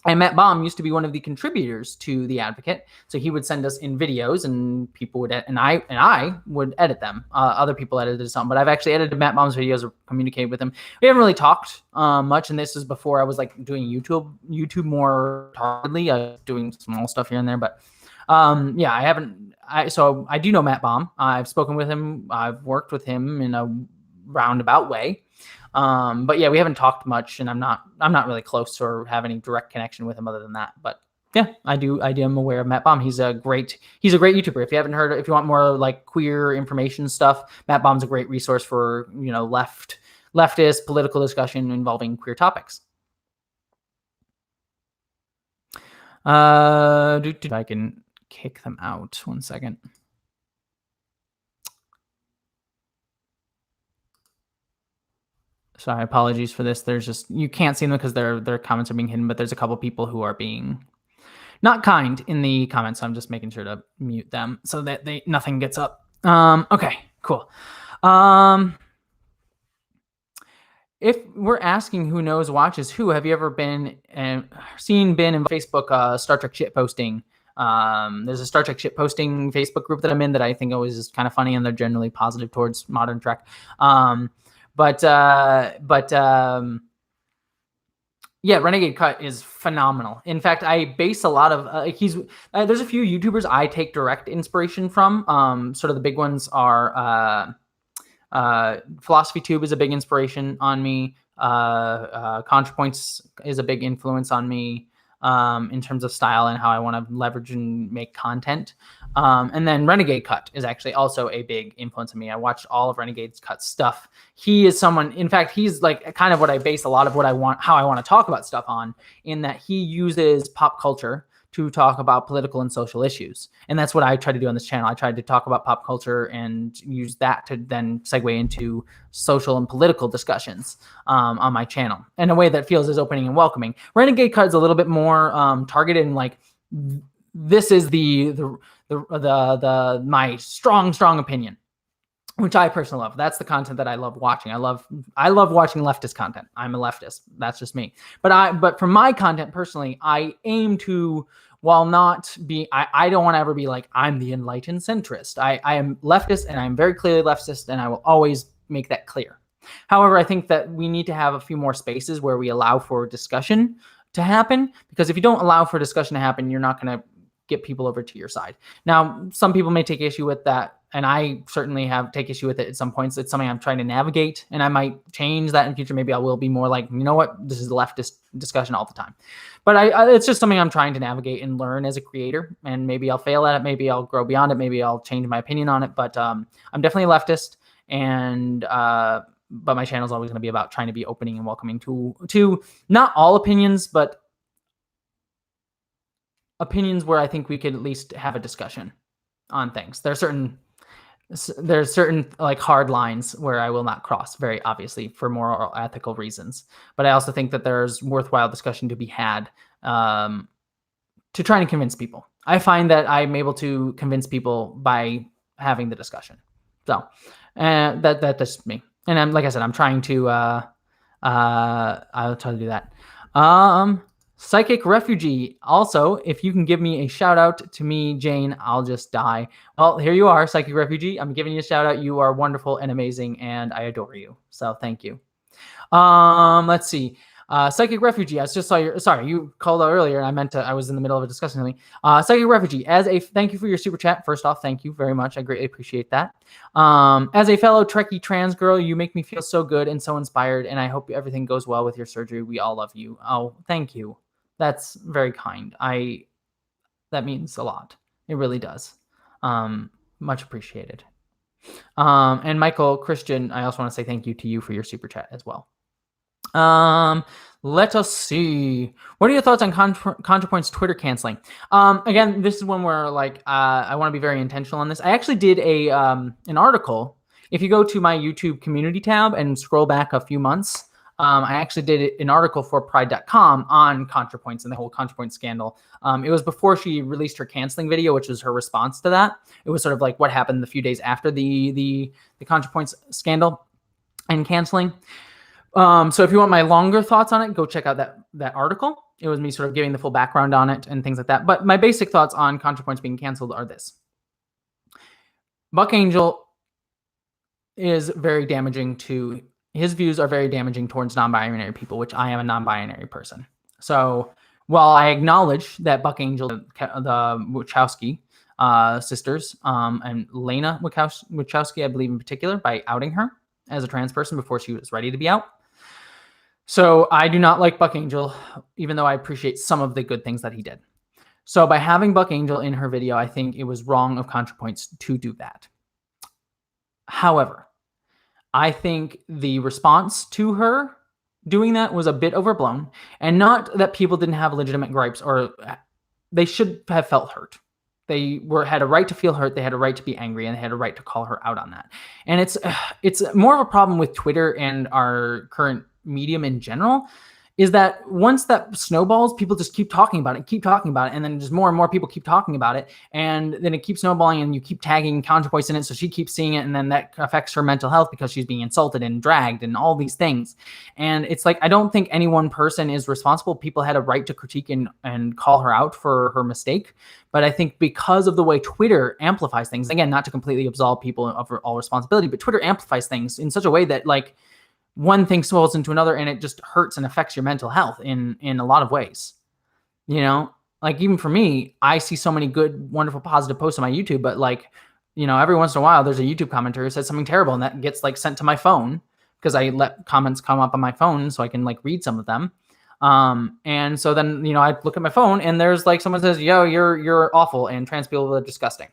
Speaker 1: And Matt Baum used to be one of the contributors to The Advocate, so he would send us in videos, and people would, and I would edit them. Other people edited some, but I've actually edited Matt Baum's videos or communicated with him. We haven't really talked much, and this is before I was like doing YouTube more targetedly, doing small stuff here and there. But yeah, I haven't. So I do know Matt Baum. I've spoken with him. I've worked with him in a roundabout way. But yeah, we haven't talked much, and I'm not really close or have any direct connection with him other than that. But yeah, I am aware of Matt Baum. He's a great YouTuber. If you haven't heard, if you want more like queer information stuff, Matt Baum's a great resource for, leftist political discussion involving queer topics. I can kick them out. 1 second. Sorry, apologies for this. There's just, you can't see them because their comments are being hidden, but there's a couple people who are being not kind in the comments. So I'm just making sure to mute them so that nothing gets up. Okay, cool. If we're asking who knows watches who, have you ever been in Facebook Star Trek shit posting? There's a Star Trek shit posting Facebook group that I'm in that I think always is kind of funny, and they're generally positive towards modern Trek. Yeah, Renegade Cut is phenomenal. In fact, I base a lot of there's a few YouTubers I take direct inspiration from. Sort of the big ones are Philosophy Tube is a big inspiration on me. ContraPoints is a big influence on me in terms of style and how I want to leverage and make content. And then Renegade Cut is actually also a big influence on me. I watched all of Renegade's Cut stuff. He is someone, in fact, he's like kind of what I base a lot of how I want to talk about stuff on, in that he uses pop culture to talk about political and social issues. And that's what I try to do on this channel. I tried to talk about pop culture and use that to then segue into social and political discussions on my channel in a way that feels as opening and welcoming. Renegade Cut is a little bit more targeted, and like, this is my strong opinion, which I personally love. That's the content that I love watching. I love watching leftist content. I'm a leftist. That's just me. But for my content personally, I aim to, while not be, I don't want to ever be like, I'm the enlightened centrist. I am leftist, and I'm very clearly leftist, and I will always make that clear. However, I think that we need to have a few more spaces where we allow for discussion to happen, because if you don't allow for discussion to happen, you're not going to get people over to your side. Now, some people may take issue with that, and I certainly take issue with it at some points. It's something I'm trying to navigate, and I might change that in future. Maybe I will be more like, you know what, this is leftist discussion all the time. But it's just something I'm trying to navigate and learn as a creator, and maybe I'll fail at it. Maybe I'll grow beyond it. Maybe I'll change my opinion on it. But I'm definitely a leftist, and but my channel is always going to be about trying to be opening and welcoming to not all opinions, but opinions where I think we could at least have a discussion on things. There's certain like hard lines where I will not cross, very obviously, for moral or ethical reasons. But I also think that there's worthwhile discussion to be had to try and convince people. I find that I'm able to convince people by having the discussion. So that's me. And I'm, like I said, I'm trying to I'll try to do that. Psychic Refugee. Also, if you can give me a shout out to me, Jane, I'll just die. Well, here you are, Psychic Refugee. I'm giving you a shout out. You are wonderful and amazing, and I adore you. So thank you. Let's see. Psychic Refugee. I just saw sorry, you called out earlier, and I was in the middle of a discussion something. Psychic Refugee, thank you for your super chat. First off, thank you very much. I greatly appreciate that. As a fellow Trekkie trans girl, you make me feel so good and so inspired, and I hope everything goes well with your surgery. We all love you. Oh, thank you. That's very kind. That means a lot. It really does. Much appreciated. And Michael Christian, I also want to say thank you to you for your super chat as well. Let us see. What are your thoughts on ContraPoint's Twitter canceling? Again, this is one where like I want to be very intentional on this. I actually did an article. If you go to my YouTube community tab and scroll back a few months, I actually did an article for Pride.com on ContraPoints and the whole ContraPoints scandal. It was before she released her canceling video, which was her response to that. It was sort of like what happened the few days after the ContraPoints scandal and canceling. So if you want my longer thoughts on it, go check out that article. It was me sort of giving the full background on it and things like that. But my basic thoughts on ContraPoints being canceled are this. Buck Angel is very damaging to, his views are very damaging towards non-binary people, which I am a non-binary person. So while I acknowledge that Buck Angel, the Wachowski sisters, and Lena Wachowski, I believe in particular, by outing her as a trans person before she was ready to be out. So I do not like Buck Angel, even though I appreciate some of the good things that he did. So by having Buck Angel in her video, I think it was wrong of ContraPoints to do that. However, I think the response to her doing that was a bit overblown, and not that people didn't have legitimate gripes, or they should have felt hurt. They had a right to feel hurt. They had a right to be angry, and they had a right to call her out on that. And it's more of a problem with Twitter and our current medium in general, is that once that snowballs, people just keep talking about it, and then just more and more people keep talking about it, and then it keeps snowballing, and you keep tagging ContraPoints in it, so she keeps seeing it, and then that affects her mental health because she's being insulted and dragged and all these things. And it's like, I don't think any one person is responsible. People had a right to critique and call her out for her mistake. But I think because of the way Twitter amplifies things, again, not to completely absolve people of all responsibility, but Twitter amplifies things in such a way that, like, one thing swells into another, and it just hurts and affects your mental health in a lot of ways. You know, like, even for me, I see so many good, wonderful, positive posts on my YouTube, but, like, you know, every once in a while there's a YouTube commenter who says something terrible, and that gets, like, sent to my phone, because I let comments come up on my phone so I can, like, read some of them. And so then, you know, I look at my phone, and there's, like, someone says, yo, you're awful, and trans people are disgusting.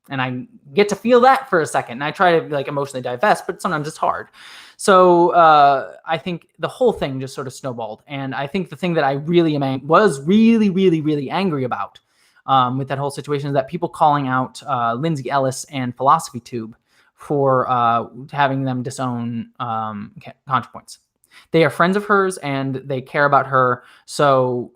Speaker 1: And I get to feel that for a second, and I try to, like, emotionally divest, but sometimes it's hard. So I think the whole thing just sort of snowballed. And I think the thing that I really was really angry about with that whole situation is that people calling out Lindsay Ellis and Philosophy Tube for having them disown ContraPoints. They are friends of hers, and they care about her. So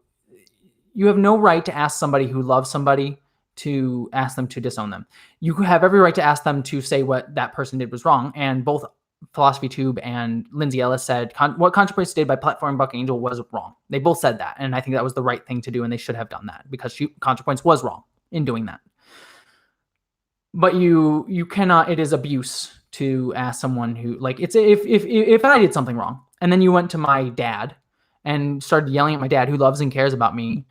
Speaker 1: you have no right to ask somebody who loves somebody to ask them to disown them. You have every right to ask them to say what that person did was wrong. And both Philosophy Tube and Lindsay Ellis said what ContraPoints did by platforming Buck Angel was wrong. They both said that, and I think that was the right thing to do, and they should have done that, because ContraPoints was wrong in doing that. But you cannot. It is abuse to ask someone who, like, it's if I did something wrong, and then you went to my dad and started yelling at my dad, who loves and cares about me,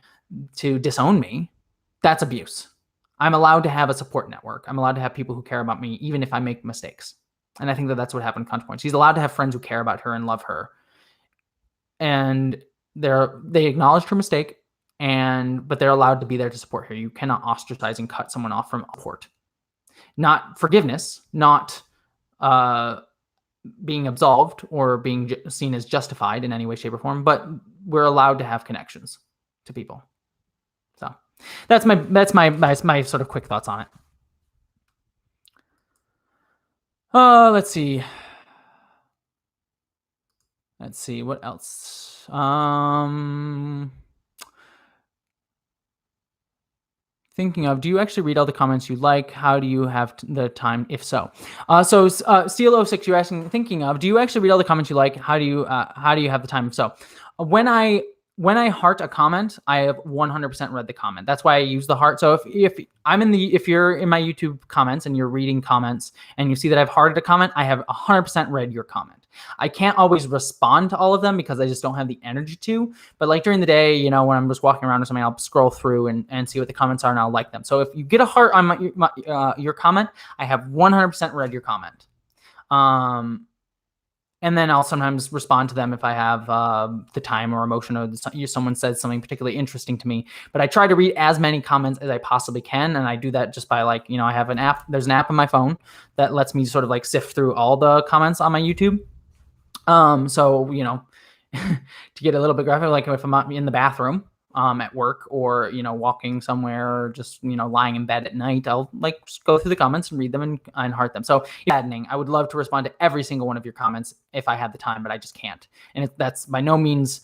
Speaker 1: to disown me. That's abuse. I'm allowed to have a support network. I'm allowed to have people who care about me, even if I make mistakes. And I think that that's what happened to ContraPoints. She's allowed to have friends who care about her and love her. And they acknowledged her mistake, but they're allowed to be there to support her. You cannot ostracize and cut someone off from support. Not forgiveness, not being absolved or being seen as justified in any way, shape, or form, but we're allowed to have connections to people. So that's my sort of quick thoughts on it. Let's see what else. Thinking of, do you actually read all the comments you like? How do you have the time, if so? Steel06, you're asking, thinking of, do you actually read all the comments you like? How do you have the time, if so? When I heart a comment, I have 100% read the comment. That's why I use the heart. So if you're in my YouTube comments and you're reading comments and you see that I've hearted a comment, I have 100% read your comment. I can't always respond to all of them because I just don't have the energy to. But, like, during the day, you know, when I'm just walking around or something, I'll scroll through and see what the comments are, and I'll like them. So if you get a heart on your comment, I have 100% read your comment. And then I'll sometimes respond to them if I have the time or emotion, or someone says something particularly interesting to me. But I try to read as many comments as I possibly can, and I do that just by, like, you know, I have an app. There's an app on my phone that lets me sort of, like, sift through all the comments on my YouTube. So, you know, to get a little bit graphic, like if I'm in the bathroom, at work, or, walking somewhere, or just, lying in bed at night, I'll like just go through the comments and read them and heart them. So it's maddening. I would love to respond to every single one of your comments if I had the time, but I just can't. And that's by no means,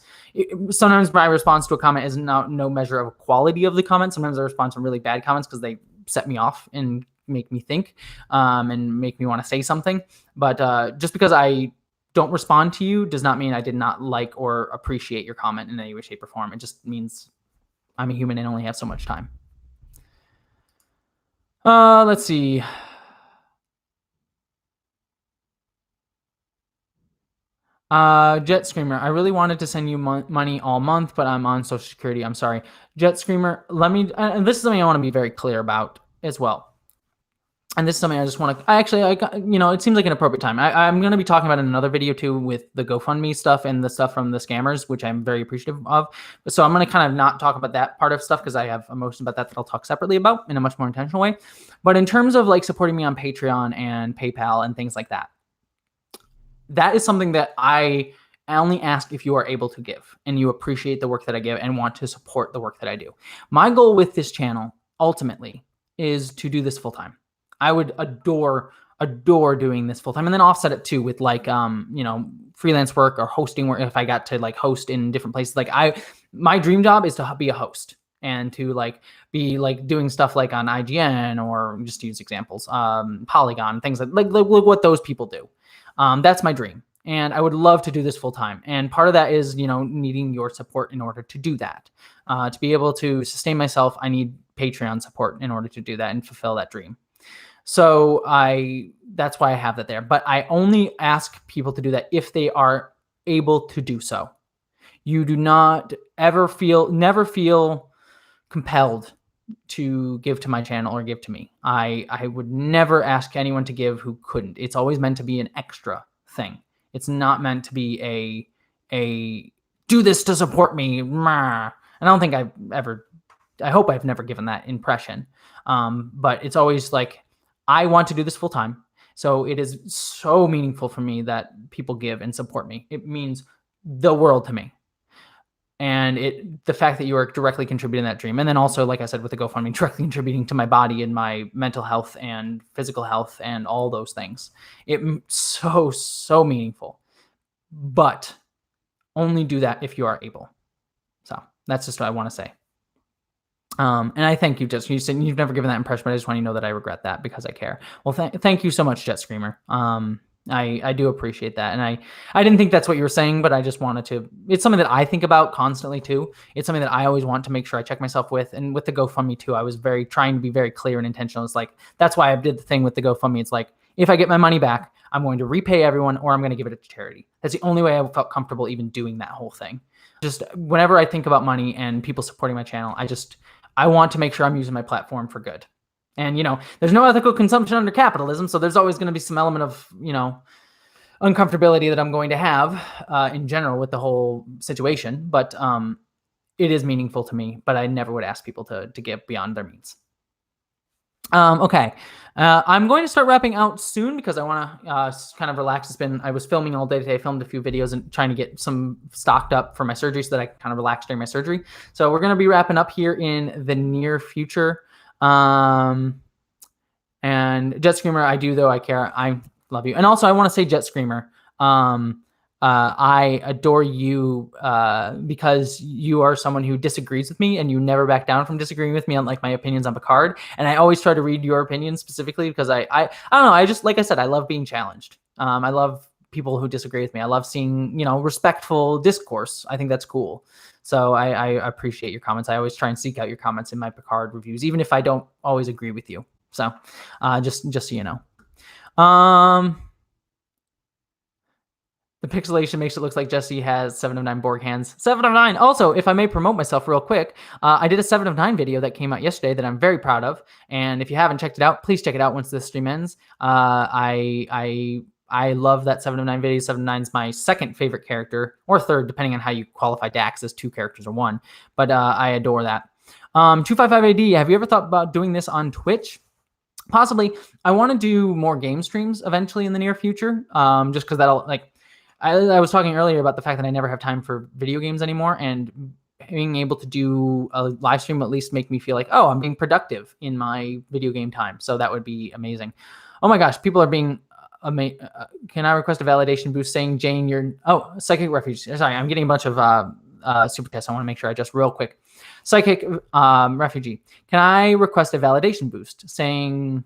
Speaker 1: sometimes my response to a comment is no measure of quality of the comment. Sometimes I respond to really bad comments because they set me off and make me think, and make me want to say something. But just because I don't respond to you does not mean I did not like or appreciate your comment in any way, shape, or form. It just means I'm a human and only have so much time. Let's see. Jet Screamer, I really wanted to send you money all month, but I'm on Social Security. I'm sorry. Jet Screamer, let me, and this is something I want to be very clear about as well. And this is something I just want to, it seems like an appropriate time. I'm going to be talking about in another video too with the GoFundMe stuff and the stuff from the scammers, which I'm very appreciative of. So I'm going to kind of not talk about that part of stuff because I have emotions about that I'll talk separately about in a much more intentional way. But in terms of like supporting me on Patreon and PayPal and things like that, that is something that I only ask if you are able to give and you appreciate the work that I give and want to support the work that I do. My goal with this channel ultimately is to do this full time. I would adore doing this full time, and then offset it too with like, freelance work or hosting work. If I got to like host in different places, my dream job is to be a host and to like be like doing stuff like on IGN, or just to use examples, Polygon, things like what those people do. That's my dream. And I would love to do this full time. And part of that is, needing your support in order to do that. To be able to sustain myself, I need Patreon support in order to do that and fulfill that dream. So that's why I have that there. But I only ask people to do that if they are able to do so. You do not never feel compelled to give to my channel or give to me. I would never ask anyone to give who couldn't. It's always meant to be an extra thing. It's not meant to be a do this to support me. And I don't think I hope I've never given that impression. But it's always like, I want to do this full time. So it is so meaningful for me that people give and support me. It means the world to me. And the fact that you are directly contributing that dream. And then also, like I said, with the GoFundMe, directly contributing to my body and my mental health and physical health and all those things. It's so meaningful. But only do that if you are able. So that's just what I want to say. And I thank you, Jet. You said you've never given that impression, but I just want you to know that I regret that because I care. Well, thank you so much, Jet Screamer. I do appreciate that. And I didn't think that's what you were saying, but I just wanted to, it's something that I think about constantly too. It's something that I always want to make sure I check myself with. And with the GoFundMe too, I was trying to be very clear and intentional. It's like, that's why I did the thing with the GoFundMe. It's like, if I get my money back, I'm going to repay everyone or I'm going to give it to charity. That's the only way I felt comfortable even doing that whole thing. Just whenever I think about money and people supporting my channel, I want to make sure I'm using my platform for good. And, there's no ethical consumption under capitalism. So there's always going to be some element of, uncomfortability that I'm going to have in general with the whole situation. But it is meaningful to me, but I never would ask people to give beyond their means. Okay. I'm going to start wrapping out soon because I want to kind of relax. I was filming all day today. I filmed a few videos and trying to get some stocked up for my surgery so that I can kind of relax during my surgery. So we're going to be wrapping up here in the near future. And Jet Screamer, I do, though. I care. I love you. And also I want to say, Jet Screamer, I adore you because you are someone who disagrees with me and you never back down from disagreeing with me on like my opinions on Picard. And I always try to read your opinions specifically because I don't know. I just, like I said, I love being challenged. I love people who disagree with me. I love seeing, respectful discourse. I think that's cool. So I appreciate your comments. I always try and seek out your comments in my Picard reviews, even if I don't always agree with you. So just so you know. The pixelation makes it look like Jessie has 7 of 9 Borg hands. 7 of 9. Also, if I may promote myself real quick, I did a 7 of 9 video that came out yesterday that I'm very proud of. And if you haven't checked it out, please check it out once this stream ends. I love that 7 of 9 video. 7 of 9 is my second favorite character, or third, depending on how you qualify Dax as 2 characters or 1. But I adore that. 255AD, have you ever thought about doing this on Twitch? Possibly. I want to do more game streams eventually in the near future. Just because that'll, like, I was talking earlier about the fact that I never have time for video games anymore, and being able to do a live stream at least make me feel like, oh, I'm being productive in my video game time. So that would be amazing. Oh my gosh, people are being amazing. Can I request a validation boost saying, Jane, you're, oh, Psychic Refuge. Sorry, I'm getting a bunch of super chats. I want to make sure I just real quick. Psychic Refugee, can I request a validation boost saying,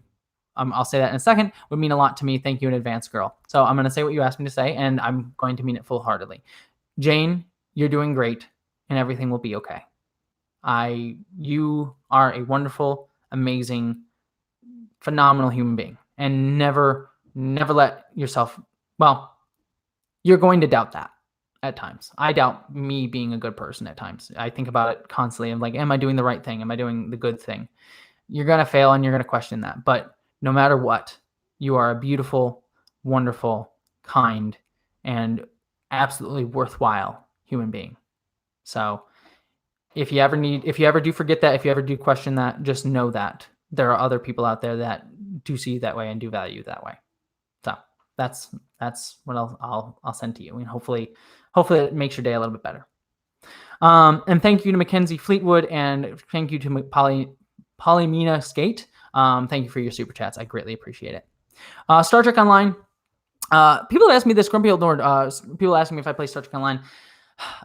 Speaker 1: I'll say that in a second, would mean a lot to me. Thank you in advance, girl. So I'm going to say what you asked me to say, and I'm going to mean it full-heartedly. Jane, you're doing great, and everything will be okay. You are a wonderful, amazing, phenomenal human being, and never let yourself, well, you're going to doubt that at times. I doubt me being a good person at times. I think about it constantly. I'm like, am I doing the right thing? Am I doing the good thing? You're going to fail, and you're going to question that. But no matter what, you are a beautiful, wonderful, kind, and absolutely worthwhile human being. So if you ever do forget that, if you ever do question that, just know that there are other people out there that do see you that way and do value you that way. So that's what I'll send to you, and hopefully it makes your day a little bit better. And thank you to Mackenzie Fleetwood, and thank you to Polymina Skate. Thank you for your super chats. I greatly appreciate it. Star Trek Online. People ask me this, Grumpy Old Lord. People ask me if I play Star Trek Online,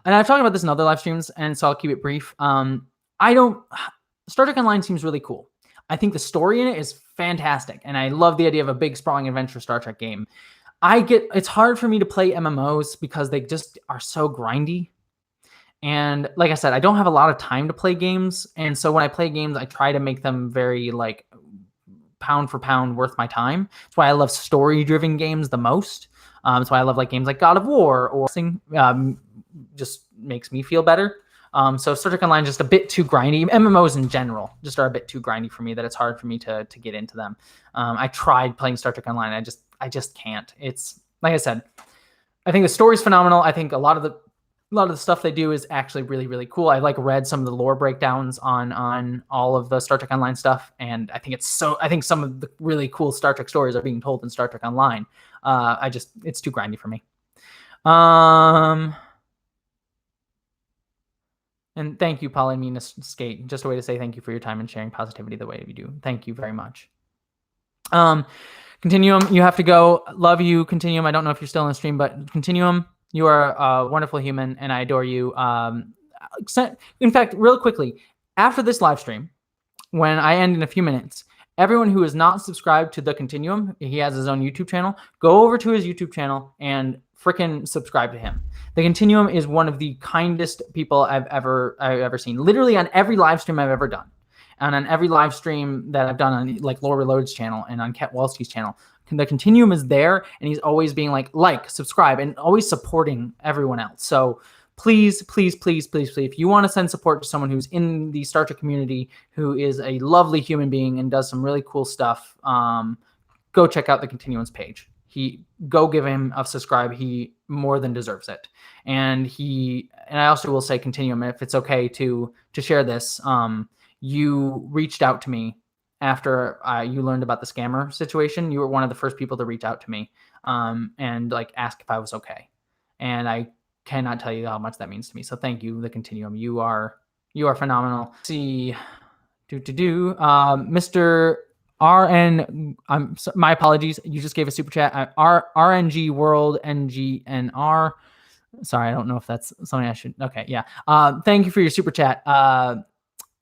Speaker 1: and I've talked about this in other live streams, and so I'll keep it brief. Star Trek Online seems really cool. I think the story in it is fantastic, and I love the idea of a big sprawling adventure Star Trek game. It's hard for me to play MMOs because they just are so grindy. And like I said, I don't have a lot of time to play games. And so when I play games, I try to make them very like pound for pound worth my time. That's why I love story-driven games the most. That's why I love like games like God of War or just makes me feel better. So Star Trek Online is just a bit too grindy. MMOs in general just are a bit too grindy for me, that it's hard for me to get into them. I tried playing Star Trek Online. I just can't. It's like I said, I think the story's phenomenal. I think a lot of the stuff they do is actually really, really cool. I read some of the lore breakdowns on all of the Star Trek Online stuff, and I think some of the really cool Star Trek stories are being told in Star Trek Online. It's too grindy for me. And thank you, Polymina Skate. Just a way to say thank you for your time and sharing positivity the way you do. Thank you very much. Continuum, you have to go. Love you, Continuum. I don't know if you're still in the stream, but Continuum, you are a wonderful human, and I adore you. In fact, real quickly, after this live stream, when I end in a few minutes, everyone who is not subscribed to The Continuum, he has his own YouTube channel, go over to his YouTube channel and frickin' subscribe to him. The Continuum is one of the kindest people I've ever seen. Literally on every live stream I've ever done, and on every live stream that I've done on like Lore Reload's channel and on Kat Walski's channel, The Continuum is there, and he's always being like, subscribe, and always supporting everyone else. So please, if you want to send support to someone who's in the Star Trek community, who is a lovely human being and does some really cool stuff, go check out The Continuum's page. Go give him a subscribe. He more than deserves it. And I also will say, Continuum, if it's okay to share this, you reached out to me after you learned about the scammer situation. You were one of the first people to reach out to me and like ask if I was okay. And I cannot tell you how much that means to me. So thank you, The Continuum. You are phenomenal. Let's see, Mr. RN, my apologies. You just gave a super chat. RNG World NGNR. Sorry, I don't know if that's something I should. Okay, yeah. Thank you for your super chat.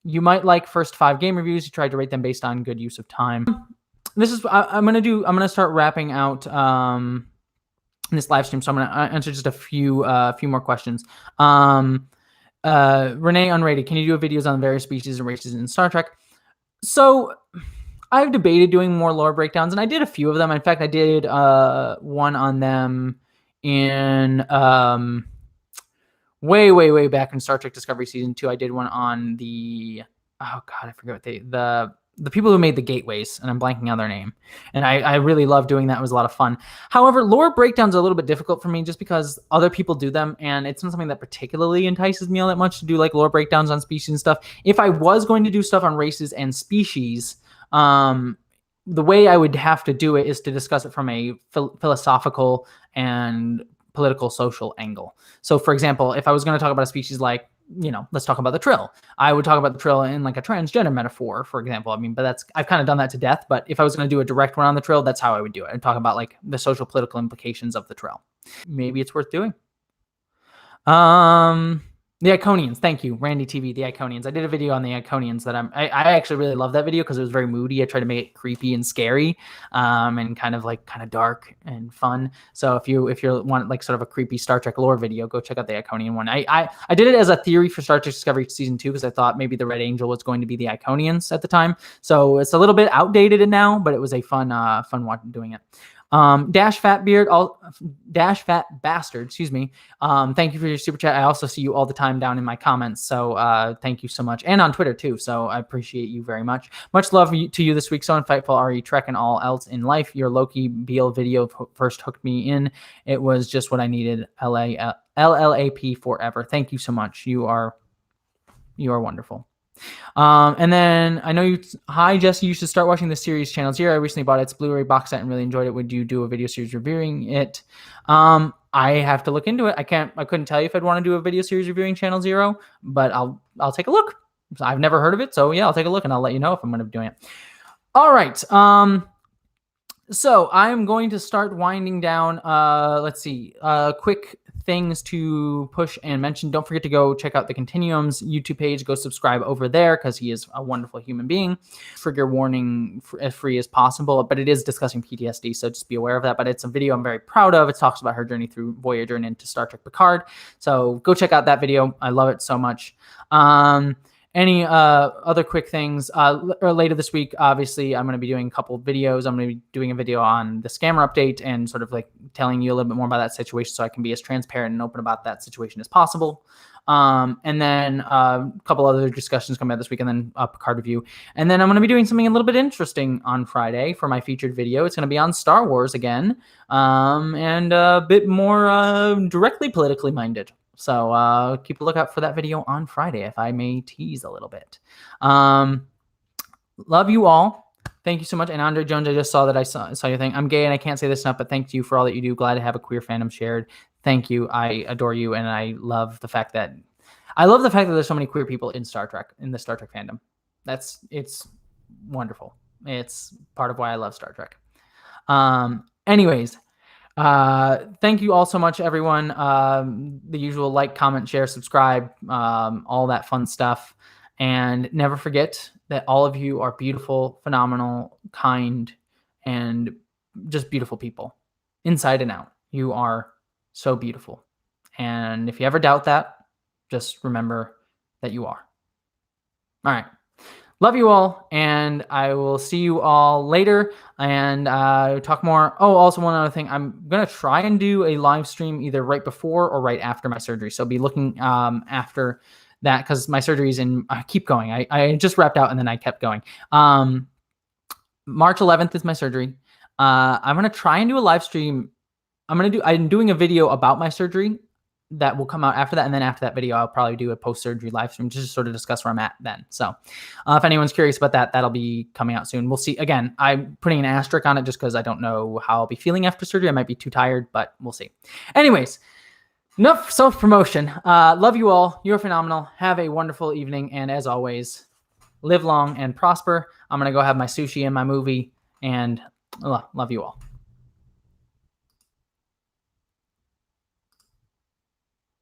Speaker 1: You might like first 5 game reviews. You tried to rate them based on good use of time. I'm gonna start wrapping out this live stream. So I'm gonna answer just a few more questions. Renee Unrated, can you do videos on various species and races in Star Trek? So I've debated doing more lore breakdowns, and I did a few of them. In fact, I did one on them in way back in Star Trek Discovery Season 2. I did one on the I forget what the people who made the gateways, and I'm blanking on their name. And I really love doing that. It was a lot of fun. However, lore breakdowns are a little bit difficult for me just because other people do them, and it's not something that particularly entices me all that much to do like lore breakdowns on species and stuff. If I was going to do stuff on races and species, the way I would have to do it is to discuss it from a philosophical and political social angle. So for example, if I was going to talk about a species like let's talk about the Trill. I would talk about the Trill in like a transgender metaphor, for example. I mean, but I've kind of done that to death. But if I was going to do a direct one on the Trill, that's how I would do it. I'd talk about like the social political implications of the Trill. Maybe it's worth doing. The Iconians. Thank you, Randy TV. The Iconians. I did a video on the Iconians that I actually really love that video because it was very moody. I tried to make it creepy and scary, and kind of dark and fun. So if you want like sort of a creepy Star Trek lore video, go check out the Iconian one. I did it as a theory for Star Trek Discovery season 2 because I thought maybe the Red Angel was going to be the Iconians at the time. So it's a little bit outdated now, but it was a fun doing it. Dash Fat Bastard, excuse me. Thank you for your super chat. I also see you all the time down in my comments. So, thank you so much. And on Twitter too. So I appreciate you very much. Much love to you this week. So Fightful, RE Trek, and all else in life. Your Loki Beal video first hooked me in. It was just what I needed. LLAP forever. Thank you so much. You are wonderful. And then I know hi Jesse, you should start watching the series Channel Zero. I recently bought its Blu-ray box set and really enjoyed it. Would you do a video series reviewing it? I have to look into it. I couldn't tell you if I'd want to do a video series reviewing Channel Zero, but I'll take a look. I've never heard of it, so yeah, I'll take a look and I'll let you know if I'm going to be doing it. All right. So I'm going to start winding down. Let's see. Quick things to push and mention. Don't forget to go check out the Continuum's YouTube page. Go subscribe over there because he is a wonderful human being. Trigger warning as free as possible, but it is discussing PTSD, so just be aware of that. But it's a video I'm very proud of. It talks about her journey through Voyager and into Star Trek Picard. So go check out that video. I love it so much. Any other quick things? Later this week, obviously, I'm going to be doing a couple of videos. I'm going to be doing a video on the scammer update and sort of like telling you a little bit more about that situation so I can be as transparent and open about that situation as possible. And then a couple other discussions coming out this week, and then a Picard review. And then I'm going to be doing something a little bit interesting on Friday for my featured video. It's going to be on Star Wars again, and a bit more directly politically minded. So keep a lookout for that video on Friday, if I may tease a little bit. Love you all. Thank you so much. And Andre Jones, I just saw that I saw your thing. I'm gay and I can't say this enough, but thank you for all that you do. Glad to have a queer fandom shared. Thank you. I adore you, and I love the fact that there's so many queer people in Star Trek, in the Star Trek fandom. It's wonderful. It's part of why I love Star Trek. Anyways. Thank you all so much, everyone. The usual like, comment, share, subscribe, all that fun stuff. And never forget that all of you are beautiful, phenomenal, kind, and just beautiful people inside and out. You are so beautiful. And if you ever doubt that, just remember that you are. All right. Love you all, and I will see you all later and talk more. Oh, also one other thing. I'm going to try and do a live stream either right before or right after my surgery. So be looking after that because my surgery is in... I keep going. I just wrapped out, and then I kept going. March 11th is my surgery. I'm going to try and do a live stream. I'm doing a video about my surgery that will come out after that. And then after that video, I'll probably do a post-surgery live stream just to sort of discuss where I'm at then. So if anyone's curious about that, that'll be coming out soon. We'll see. Again, I'm putting an asterisk on it just because I don't know how I'll be feeling after surgery. I might be too tired, but we'll see. Anyways, enough self-promotion. Love you all. You're phenomenal. Have a wonderful evening. And as always, live long and prosper. I'm going to go have my sushi and my movie, and love you all.